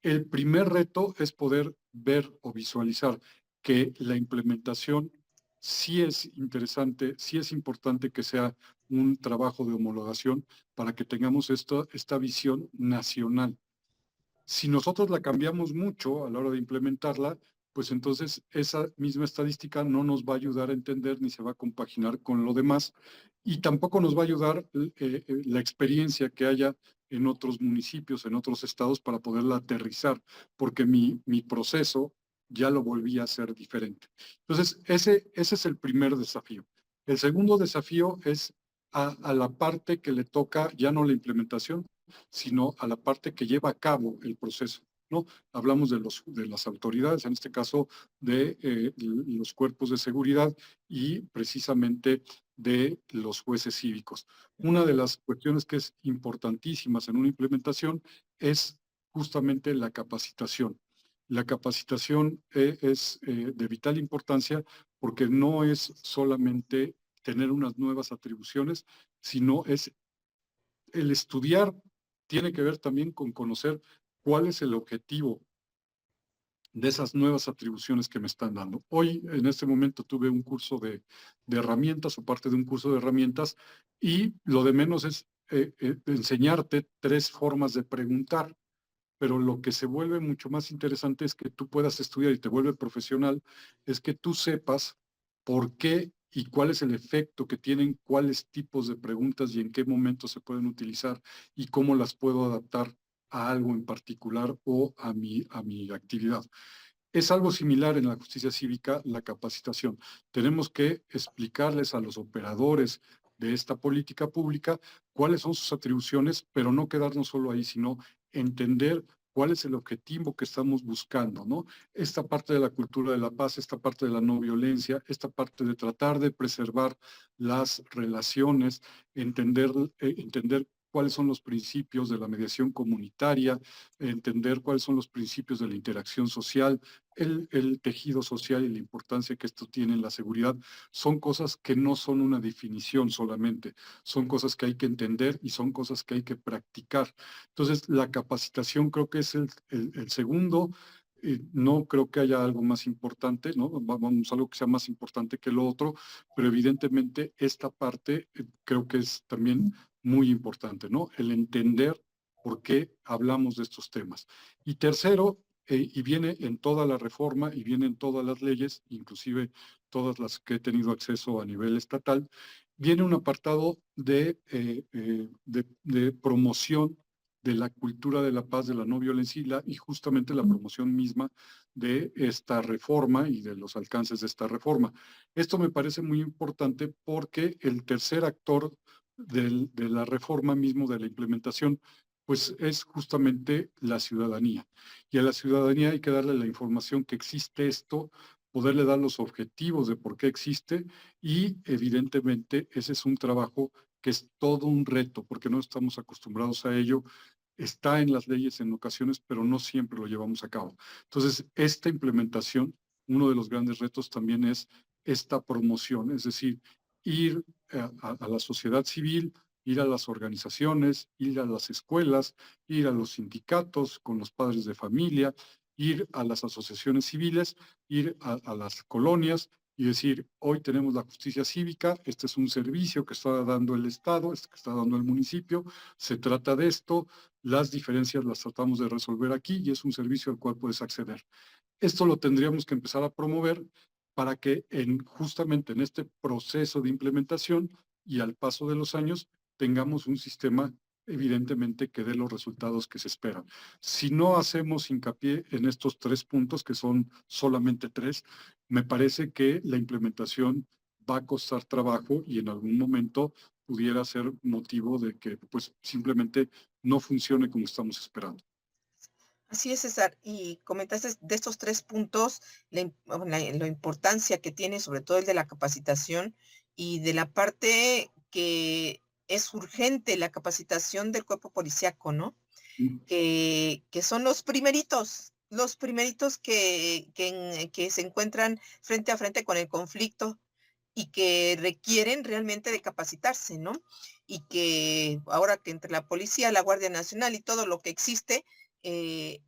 [SPEAKER 2] el primer reto es poder ver o visualizar que la implementación sí es interesante, sí es importante que sea un trabajo de homologación para que tengamos esta visión nacional. Si nosotros la cambiamos mucho a la hora de implementarla, pues entonces esa misma estadística no nos va a ayudar a entender ni se va a compaginar con lo demás y tampoco nos va a ayudar la experiencia que haya en otros municipios, en otros estados para poderla aterrizar, porque mi proceso ya lo volví a hacer diferente. Entonces, ese es el primer desafío. El segundo desafío es a la parte que le toca ya no la implementación, sino a la parte que lleva a cabo el proceso, ¿no? Hablamos de las autoridades, en este caso de los cuerpos de seguridad y precisamente de los jueces cívicos. Una de las cuestiones que es importantísimas en una implementación es justamente la capacitación. La capacitación es de vital importancia porque no es solamente tener unas nuevas atribuciones, sino es el estudiar tiene que ver también con conocer cuál es el objetivo de esas nuevas atribuciones que me están dando. Hoy, en este momento, tuve un curso de herramientas o parte de un curso de herramientas y lo de menos es enseñarte 3 formas de preguntar, pero lo que se vuelve mucho más interesante es que tú puedas estudiar y te vuelve profesional, es que tú sepas por qué y cuál es el efecto que tienen, cuáles tipos de preguntas y en qué momento se pueden utilizar y cómo las puedo adaptar a algo en particular o a mi actividad. Es algo similar en la justicia cívica, la capacitación. Tenemos que explicarles a los operadores de esta política pública cuáles son sus atribuciones, pero no quedarnos solo ahí, sino entender cuál es el objetivo que estamos buscando, ¿no? Esta parte de la cultura de la paz, esta parte de la no violencia, esta parte de tratar de preservar las relaciones, entender cuáles son los principios de la mediación comunitaria, entender cuáles son los principios de la interacción social, el tejido social y la importancia que esto tiene en la seguridad son cosas que no son una definición solamente, son cosas que hay que entender y son cosas que hay que practicar. Entonces, la capacitación creo que es el segundo. No creo que haya algo más importante, ¿no? Vamos, algo que sea más importante que lo otro, pero evidentemente esta parte creo que es también muy importante, ¿no? El entender por qué hablamos de estos temas. Y tercero, y viene en toda la reforma y viene en todas las leyes, inclusive todas las que he tenido acceso a nivel estatal, viene un apartado de promoción de la cultura de la paz, de la no violencia y justamente la promoción misma de esta reforma y de los alcances de esta reforma. Esto me parece muy importante porque el tercer actor de la reforma mismo, de la implementación, pues es justamente la ciudadanía. Y a la ciudadanía hay que darle la información que existe esto, poderle dar los objetivos de por qué existe y evidentemente ese es un trabajo que es todo un reto porque no estamos acostumbrados a ello. Está en las leyes en ocasiones, pero no siempre lo llevamos a cabo. Entonces, esta implementación, uno de los grandes retos también es esta promoción, es decir, ir a la sociedad civil, ir a las organizaciones, ir a las escuelas, ir a los sindicatos con los padres de familia, ir a las asociaciones civiles, ir a las colonias y decir, hoy tenemos la justicia cívica, este es un servicio que está dando el Estado, este que está dando el municipio, se trata de esto, las diferencias las tratamos de resolver aquí y es un servicio al cual puedes acceder. Esto lo tendríamos que empezar a promover para que justamente en este proceso de implementación y al paso de los años tengamos un sistema evidentemente que dé los resultados que se esperan. Si no hacemos hincapié en estos 3 puntos, que son solamente 3, me parece que la implementación va a costar trabajo y en algún momento pudiera ser motivo de que pues simplemente no funcione como estamos esperando.
[SPEAKER 1] Así es, César. Y comentaste de estos 3 puntos, la importancia que tiene, sobre todo el de la capacitación y de la parte que es urgente, la capacitación del cuerpo policíaco, ¿no? Que son los primeritos que se encuentran frente a frente con el conflicto y que requieren realmente de capacitarse, ¿no? Y que ahora que entre la policía, la Guardia Nacional y todo lo que existe, eh,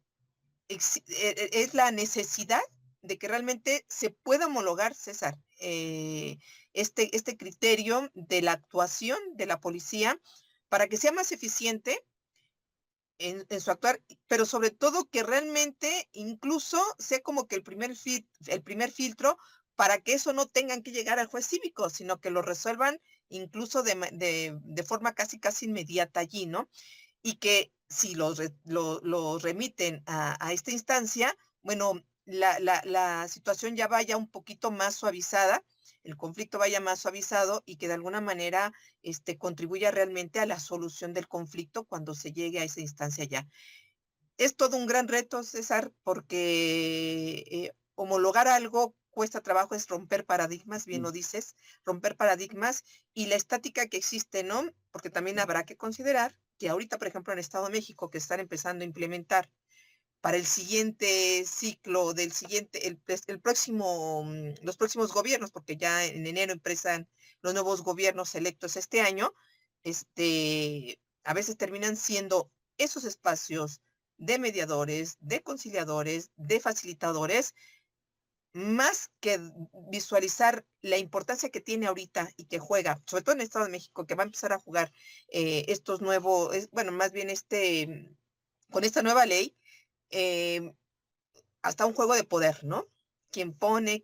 [SPEAKER 1] es la necesidad de que realmente se pueda homologar, César, este criterio de la actuación de la policía para que sea más eficiente en su actuar, pero sobre todo que realmente incluso sea como que el primer filtro para que eso no tengan que llegar al juez cívico, sino que lo resuelvan incluso de forma casi, casi inmediata allí, ¿no? Y que si lo remiten a esta instancia, bueno, la situación ya vaya un poquito más suavizada, el conflicto vaya más suavizado y que de alguna manera contribuya realmente a la solución del conflicto cuando se llegue a esa instancia ya. Es todo un gran reto, César, porque homologar algo cuesta trabajo, es romper paradigmas, bien lo dices, romper paradigmas y la estática que existe, ¿no? Porque también habrá que considerar que ahorita, por ejemplo, en Estado de México, que están empezando a implementar para el siguiente ciclo del siguiente, el próximo, los próximos gobiernos, porque ya en enero empiezan los nuevos gobiernos electos este año, a veces terminan siendo esos espacios de mediadores, de conciliadores, de facilitadores, más que visualizar la importancia que tiene ahorita y que juega, sobre todo en el Estado de México, que va a empezar a jugar estos nuevos, bueno, más bien con esta nueva ley, eh, hasta un juego de poder, ¿no? Quien pone,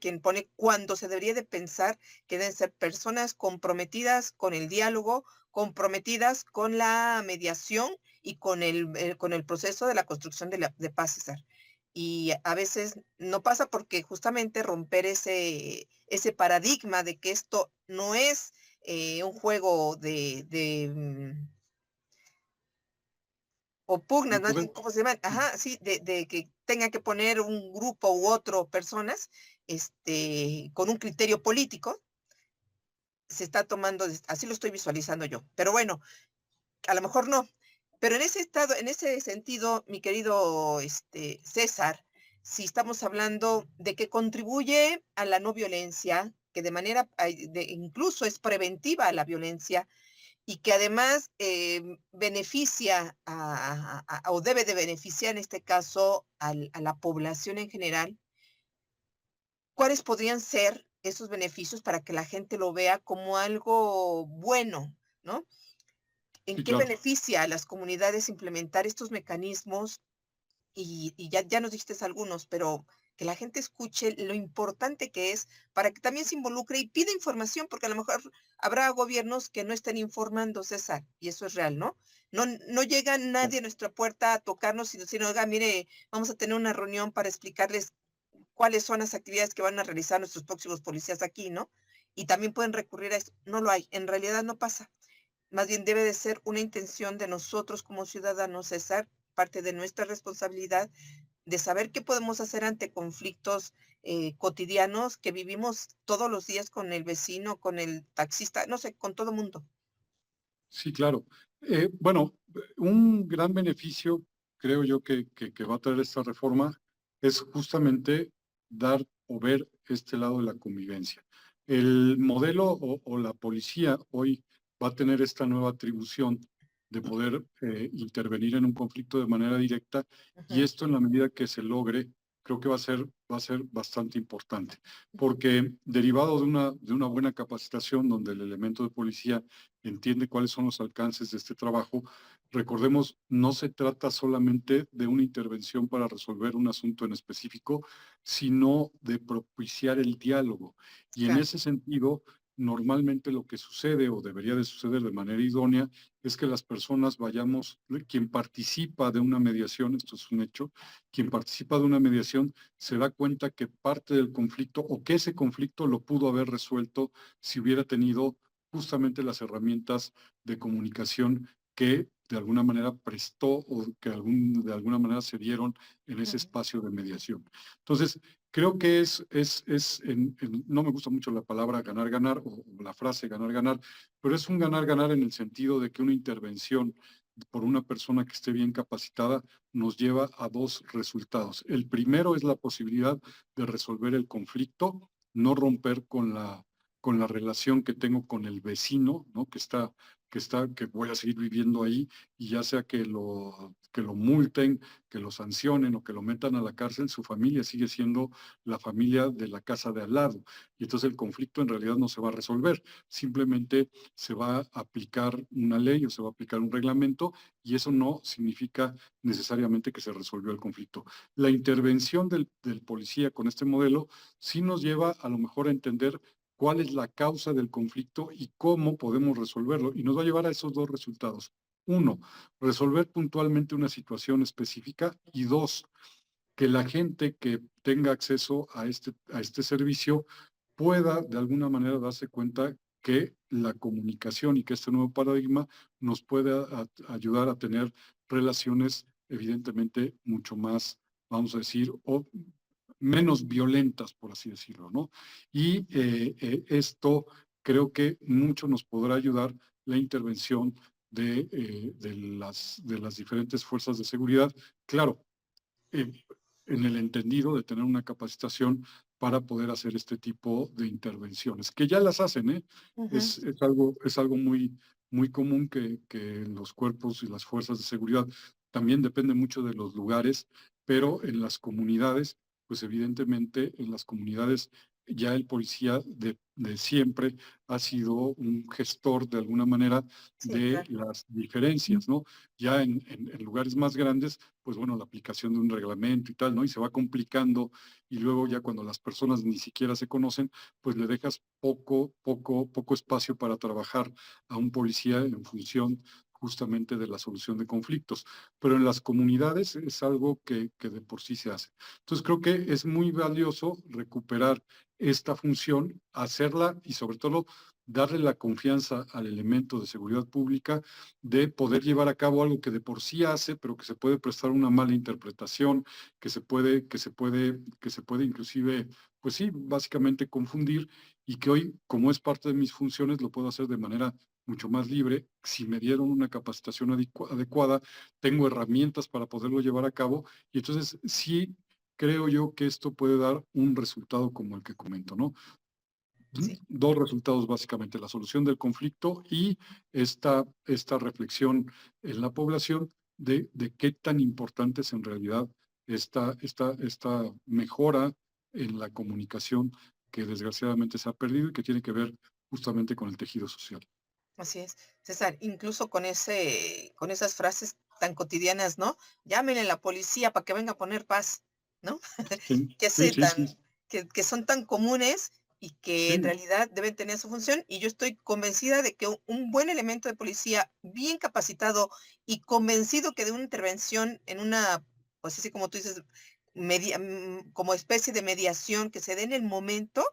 [SPEAKER 1] cuando se debería de pensar que deben ser personas comprometidas con el diálogo, comprometidas con la mediación y con el proceso de la construcción de paz, César. Y a veces no pasa porque justamente romper ese paradigma de que esto no es un juego o
[SPEAKER 2] De
[SPEAKER 1] pugnas, más
[SPEAKER 2] poder.
[SPEAKER 1] bien, ¿cómo se llaman? Ajá, sí, de que tenga que poner un grupo u otro personas, con un criterio político, se está tomando, así lo estoy visualizando yo. Pero bueno, a lo mejor no. Pero en ese estado, en ese sentido, mi querido César, si estamos hablando de que contribuye a la no violencia, que de manera, incluso es preventiva a la violencia, y que además beneficia o debe de beneficiar en este caso a la población en general, ¿cuáles podrían ser esos beneficios para que la gente lo vea como algo bueno, ¿no? ¿En
[SPEAKER 2] Sí,
[SPEAKER 1] qué
[SPEAKER 2] claro.
[SPEAKER 1] beneficia a las comunidades implementar estos mecanismos? Y ya nos dijiste algunos, pero que la gente escuche lo importante que es para que también se involucre y pida información, porque a lo mejor habrá gobiernos que no estén informando, César, y eso es real, ¿no? No llega nadie a nuestra puerta a tocarnos y decir, oiga, mire, vamos a tener una reunión para explicarles cuáles son las actividades que van a realizar nuestros próximos policías aquí, ¿no? Y también pueden recurrir a esto. No lo hay, en realidad no pasa. Más bien debe de ser una intención de nosotros como ciudadanos, César, parte de nuestra responsabilidad de saber qué podemos hacer ante conflictos cotidianos que vivimos todos los días con el vecino, con el taxista, no sé, con todo mundo.
[SPEAKER 2] Sí, claro. Bueno, un gran beneficio, creo yo, que va a traer esta reforma es justamente dar o ver este lado de la convivencia. El modelo o la policía hoy va a tener esta nueva atribución de poder intervenir en un conflicto de manera directa y
[SPEAKER 1] Ujú.
[SPEAKER 2] esto en la medida que se logre, creo que va a ser bastante importante, porque derivado de una buena capacitación donde el elemento de policía entiende cuáles son los alcances de este trabajo. Recordemos, no se trata solamente de una intervención para resolver un asunto en específico, sino de propiciar el diálogo. Y en
[SPEAKER 1] Claro.
[SPEAKER 2] ese sentido, normalmente lo que sucede o debería de suceder de manera idónea es que las personas vayamos, quien participa de una mediación, esto es un hecho, quien participa de una mediación se da cuenta que parte del conflicto o que ese conflicto lo pudo haber resuelto si hubiera tenido justamente las herramientas de comunicación que de alguna manera prestó o que de alguna manera se dieron en ese
[SPEAKER 1] Ujú.
[SPEAKER 2] espacio de mediación. Entonces, creo que no me gusta mucho la palabra ganar, ganar o la frase ganar, ganar, pero es un ganar, ganar en el sentido de que una intervención por una persona que esté bien capacitada nos lleva a dos resultados. El primero es la posibilidad de resolver el conflicto, no romper con la relación que tengo con el vecino, ¿no? Que voy a seguir viviendo ahí, y ya sea que lo multen, que lo sancionen o que lo metan a la cárcel, su familia sigue siendo la familia de la casa de al lado. Y entonces el conflicto en realidad no se va a resolver, simplemente se va a aplicar una ley o se va a aplicar un reglamento, y eso no significa necesariamente que se resolvió el conflicto. La intervención del policía con este modelo sí nos lleva a lo mejor a entender cuál es la causa del conflicto y cómo podemos resolverlo. Y nos va a llevar a esos dos resultados. Uno, resolver puntualmente una situación específica, y dos, que la gente que tenga acceso a este servicio pueda de alguna manera darse cuenta que la comunicación y que este nuevo paradigma nos puede ayudar a tener relaciones evidentemente mucho más, vamos a decir, o menos violentas, por así decirlo, ¿no? Y esto creo que mucho nos podrá ayudar la intervención de las diferentes fuerzas de seguridad. Claro, eh, en el entendido de tener una capacitación para poder hacer este tipo de intervenciones, que ya las hacen, ¿eh?
[SPEAKER 1] Ujú.
[SPEAKER 2] Es algo muy, muy común que los cuerpos y las fuerzas de seguridad también depende mucho de los lugares, pero en las comunidades, pues evidentemente en las comunidades ya el policía de siempre ha sido un gestor de alguna manera
[SPEAKER 1] Sí,
[SPEAKER 2] de
[SPEAKER 1] claro.
[SPEAKER 2] las diferencias, ¿no? Ya en lugares más grandes, pues bueno, la aplicación de un reglamento y tal, ¿no? Y se va complicando, y luego ya cuando las personas ni siquiera se conocen, pues le dejas poco espacio para trabajar a un policía en función justamente de la solución de conflictos. Pero en las comunidades es algo que de por sí se hace. Entonces creo que es muy valioso recuperar esta función, hacerla y sobre todo darle la confianza al elemento de seguridad pública de poder llevar a cabo algo que de por sí hace, pero que se puede prestar una mala interpretación, que se puede inclusive, pues sí, básicamente confundir, y que hoy, como es parte de mis funciones, lo puedo hacer de manera mucho más libre. Si me dieron una capacitación adecuada, tengo herramientas para poderlo llevar a cabo, y entonces sí creo yo que esto puede dar un resultado como el que comento, ¿no?
[SPEAKER 1] Sí.
[SPEAKER 2] Dos resultados básicamente: la solución del conflicto y esta reflexión en la población de qué tan importante es en realidad esta mejora en la comunicación que desgraciadamente se ha perdido y que tiene que ver justamente con el tejido social.
[SPEAKER 1] Así es. César, incluso con esas frases tan cotidianas, ¿no? Llámenle a la policía para que venga a poner paz, ¿no?
[SPEAKER 2] Sí,
[SPEAKER 1] Que
[SPEAKER 2] sí,
[SPEAKER 1] se
[SPEAKER 2] sí,
[SPEAKER 1] tan
[SPEAKER 2] sí,
[SPEAKER 1] que son tan comunes y que en
[SPEAKER 2] sí,
[SPEAKER 1] realidad deben tener su función, y yo estoy convencida de que un buen elemento de policía bien capacitado y convencido que de una intervención en una, pues así como tú dices, como especie de mediación que se dé en el momento,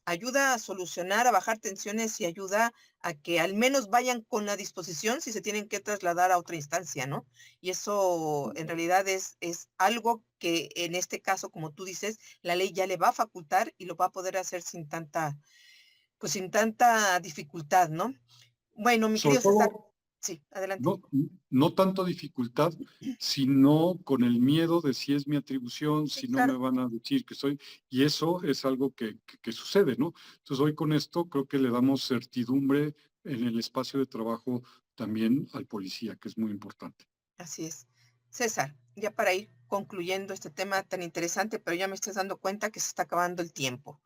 [SPEAKER 1] ayuda a solucionar, a bajar tensiones y ayuda a que al menos vayan con la disposición si se tienen que trasladar a otra instancia, ¿no? Y eso en realidad es algo que en este caso, como tú dices, la ley ya le va a facultar y lo va a poder hacer sin tanta, pues sin tanta dificultad, ¿no? Bueno, mi
[SPEAKER 2] sobre
[SPEAKER 1] querido César,
[SPEAKER 2] todo
[SPEAKER 1] sí, adelante.
[SPEAKER 2] no, no tanto dificultad, sino con el miedo de si es mi atribución,
[SPEAKER 1] Sí,
[SPEAKER 2] si no me
[SPEAKER 1] claro.
[SPEAKER 2] van a decir que soy, y eso es algo que sucede, ¿no? Entonces hoy con esto creo que le damos certidumbre en el espacio de trabajo también al policía, que es muy importante.
[SPEAKER 1] Así es. César, ya para ir concluyendo este tema tan interesante, pero ya me estás dando cuenta que se está acabando el tiempo.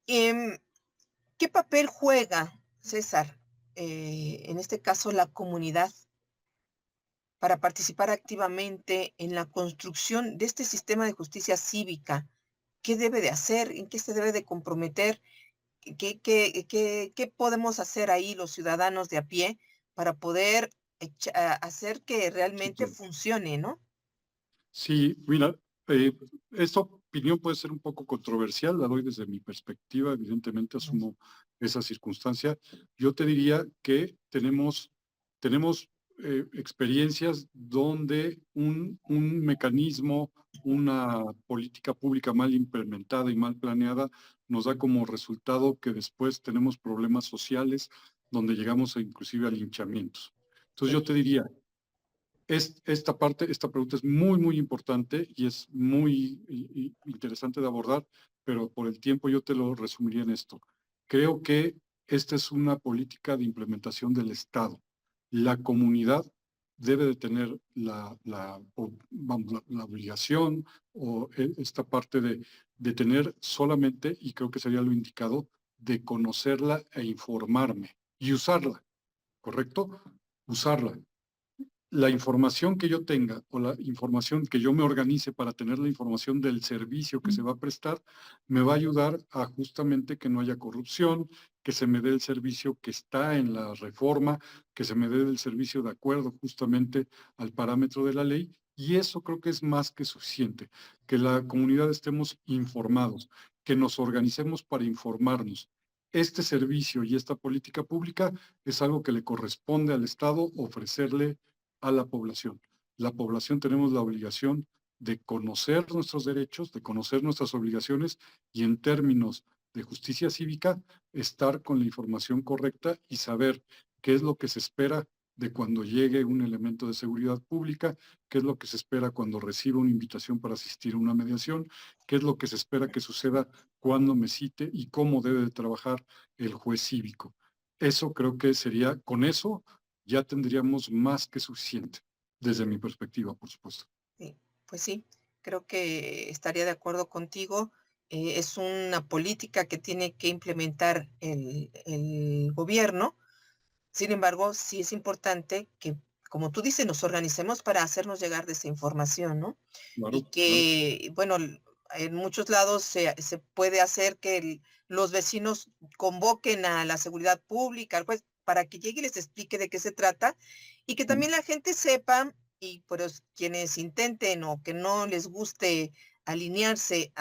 [SPEAKER 1] Em, ¿Qué papel juega, César, en este caso la comunidad, para participar activamente en la construcción de este sistema de justicia cívica? ¿Qué debe de hacer? ¿En qué se debe de comprometer? ¿Qué podemos hacer ahí los ciudadanos de a pie para poder hacer que
[SPEAKER 2] Sí,
[SPEAKER 1] realmente
[SPEAKER 2] claro.
[SPEAKER 1] funcione, ¿no?
[SPEAKER 2] Sí, mira, eh, esta opinión puede ser un poco controversial, la doy desde mi perspectiva, evidentemente
[SPEAKER 1] Ujú.
[SPEAKER 2] asumo esa circunstancia. Yo te diría que tenemos experiencias donde un mecanismo, una política pública mal implementada y mal planeada nos da como resultado que después tenemos problemas sociales donde llegamos inclusive a linchamientos. Entonces
[SPEAKER 1] Sí.
[SPEAKER 2] yo te diría, esta pregunta es muy, muy importante y es muy interesante de abordar, pero por el tiempo yo te lo resumiría en esto. Creo que esta es una política de implementación del Estado. La comunidad debe de tener la obligación o esta parte de tener solamente, y creo que sería lo indicado, de conocerla e informarme y usarla, ¿correcto? Usarla. La información que yo tenga o la información que yo me organice para tener la información del servicio que se va a prestar, me va a ayudar a justamente que no haya corrupción, que se me dé el servicio que está en la reforma, que se me dé el servicio de acuerdo justamente al parámetro de la ley. Y eso creo que es más que suficiente, que la comunidad estemos informados, que nos organicemos para informarnos. Este servicio y esta política pública es algo que le corresponde al Estado ofrecerle a la población. La población tenemos la obligación de conocer nuestros derechos, de conocer nuestras obligaciones y en términos de justicia cívica, estar con la información correcta y saber qué es lo que se espera de cuando llegue un elemento de seguridad pública, qué es lo que se espera cuando reciba una invitación para asistir a una mediación, qué es lo que se espera que suceda cuando me cite y cómo debe de trabajar el juez cívico. Eso creo que sería, con eso ya tendríamos más que suficiente, desde mi perspectiva, por supuesto.
[SPEAKER 1] Sí, pues sí, creo que estaría de acuerdo contigo. Es una política que tiene que implementar el gobierno. Sin embargo, sí es importante que, como tú dices, nos organicemos para hacernos llegar de esa información, ¿no? Y
[SPEAKER 2] Claro, claro.
[SPEAKER 1] que, bueno, en muchos lados se puede hacer que los vecinos convoquen a la seguridad pública, al juez, para que llegue y les explique de qué se trata y que
[SPEAKER 2] Mm,
[SPEAKER 1] también la gente sepa y pues quienes intenten o que no les guste alinearse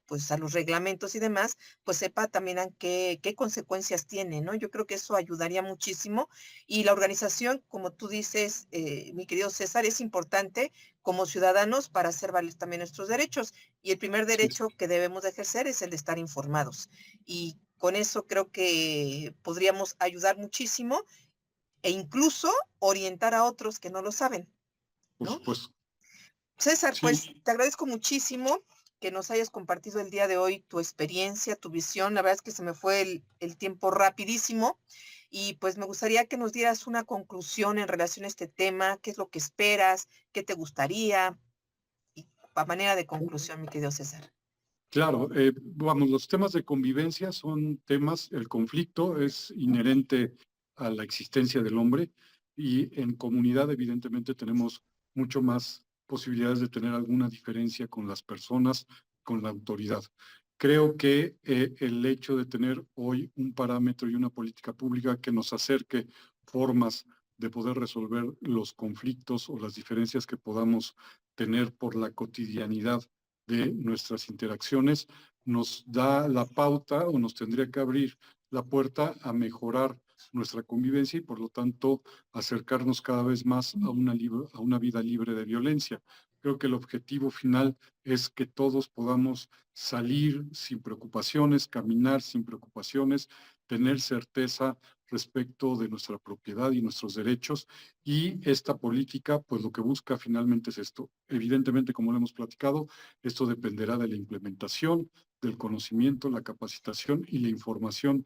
[SPEAKER 1] pues a los reglamentos y demás, pues sepa también qué consecuencias tiene, ¿no? Yo creo que eso ayudaría muchísimo y la organización, como tú dices, mi querido César, es importante como ciudadanos para hacer valer también nuestros derechos. Y el primer
[SPEAKER 2] así es,
[SPEAKER 1] derecho que debemos de ejercer es el de estar informados. Y con eso creo que podríamos ayudar muchísimo e incluso orientar a otros que no lo saben,
[SPEAKER 2] por
[SPEAKER 1] ¿no?
[SPEAKER 2] supuesto.
[SPEAKER 1] César, pues
[SPEAKER 2] Sí,
[SPEAKER 1] te agradezco muchísimo que nos hayas compartido el día de hoy tu experiencia, tu visión. La verdad es que se me fue el tiempo rapidísimo y pues me gustaría que nos dieras una conclusión en relación a este tema, qué es lo que esperas, qué te gustaría y a manera de conclusión, mi querido César.
[SPEAKER 2] claro, vamos, los temas de convivencia son temas, el conflicto es inherente a la existencia del hombre y en comunidad evidentemente tenemos mucho más posibilidades de tener alguna diferencia con las personas, con la autoridad. Creo que el hecho de tener hoy un parámetro y una política pública que nos acerque formas de poder resolver los conflictos o las diferencias que podamos tener por la cotidianidad de nuestras interacciones, nos da la pauta o nos tendría que abrir la puerta a mejorar nuestra convivencia y por lo tanto acercarnos cada vez más a una vida libre de violencia. Creo que el objetivo final es que todos podamos salir sin preocupaciones, caminar sin preocupaciones, tener certeza respecto de nuestra propiedad y nuestros derechos. Y esta política, pues lo que busca finalmente es esto. Evidentemente, como lo hemos platicado, esto dependerá de la implementación, del conocimiento, la capacitación y la información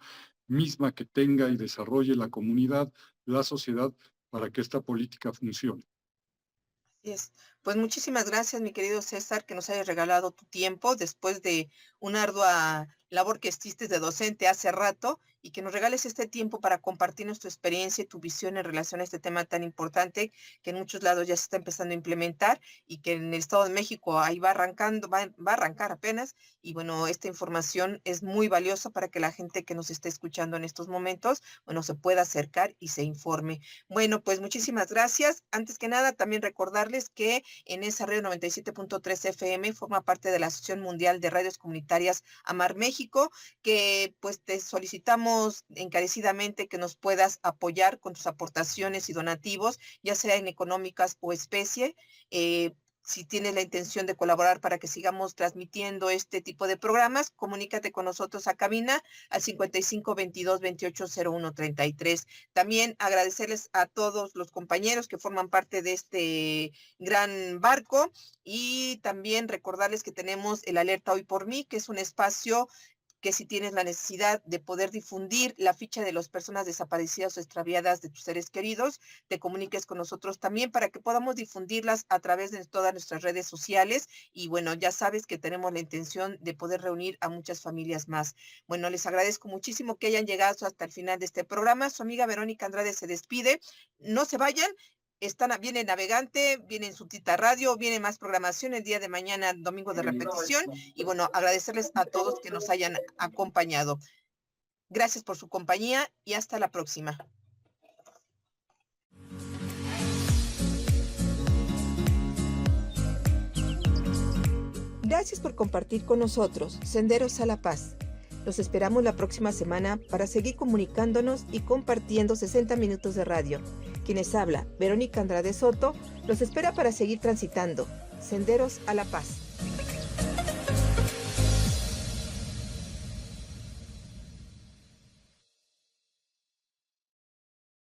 [SPEAKER 2] misma que tenga y desarrolle la comunidad, la sociedad, para que esta política funcione.
[SPEAKER 1] Así es. Pues muchísimas gracias, mi querido César, que nos hayas regalado tu tiempo después de una ardua labor que hiciste de docente hace rato y que nos regales este tiempo para compartirnos tu experiencia y tu visión en relación a este tema tan importante que en muchos lados ya se está empezando a implementar y que en el Estado de México ahí va arrancando, va a arrancar apenas. Y bueno, esta información es muy valiosa para que la gente que nos esté escuchando en estos momentos, bueno, se pueda acercar y se informe. Bueno, pues muchísimas gracias. Antes que nada, también recordarles que en esa radio 97.3 FM forma parte de la Asociación Mundial de Radios Comunitarias Amar México, que pues te solicitamos encarecidamente que nos puedas apoyar con tus aportaciones y donativos, ya sea en económicas o especie. Si tienes la intención de colaborar para que sigamos transmitiendo este tipo de programas, comunícate con nosotros a cabina al 55 22 28 01 33. También agradecerles a todos los compañeros que forman parte de este gran barco y también recordarles que tenemos el Alerta Hoy por Mí, que es un espacio que si tienes la necesidad de poder difundir la ficha de las personas desaparecidas o extraviadas de tus seres queridos, te comuniques con nosotros también para que podamos difundirlas a través de todas nuestras redes sociales. Y bueno, ya sabes que tenemos la intención de poder reunir a muchas familias más. Bueno, les agradezco muchísimo que hayan llegado hasta el final de este programa. Su amiga Verónica Andrade se despide. No se vayan. Viene Navegante, viene en su Tita Radio, viene más programación el día de mañana, domingo de repetición. Y bueno, agradecerles a todos que nos hayan acompañado. Gracias por su compañía y hasta la próxima. Gracias por compartir con nosotros Senderos a la Paz. Los esperamos la próxima semana para seguir comunicándonos y compartiendo 60 minutos de radio. Quienes habla, Verónica Andrade Soto, los espera para seguir transitando Senderos a la Paz.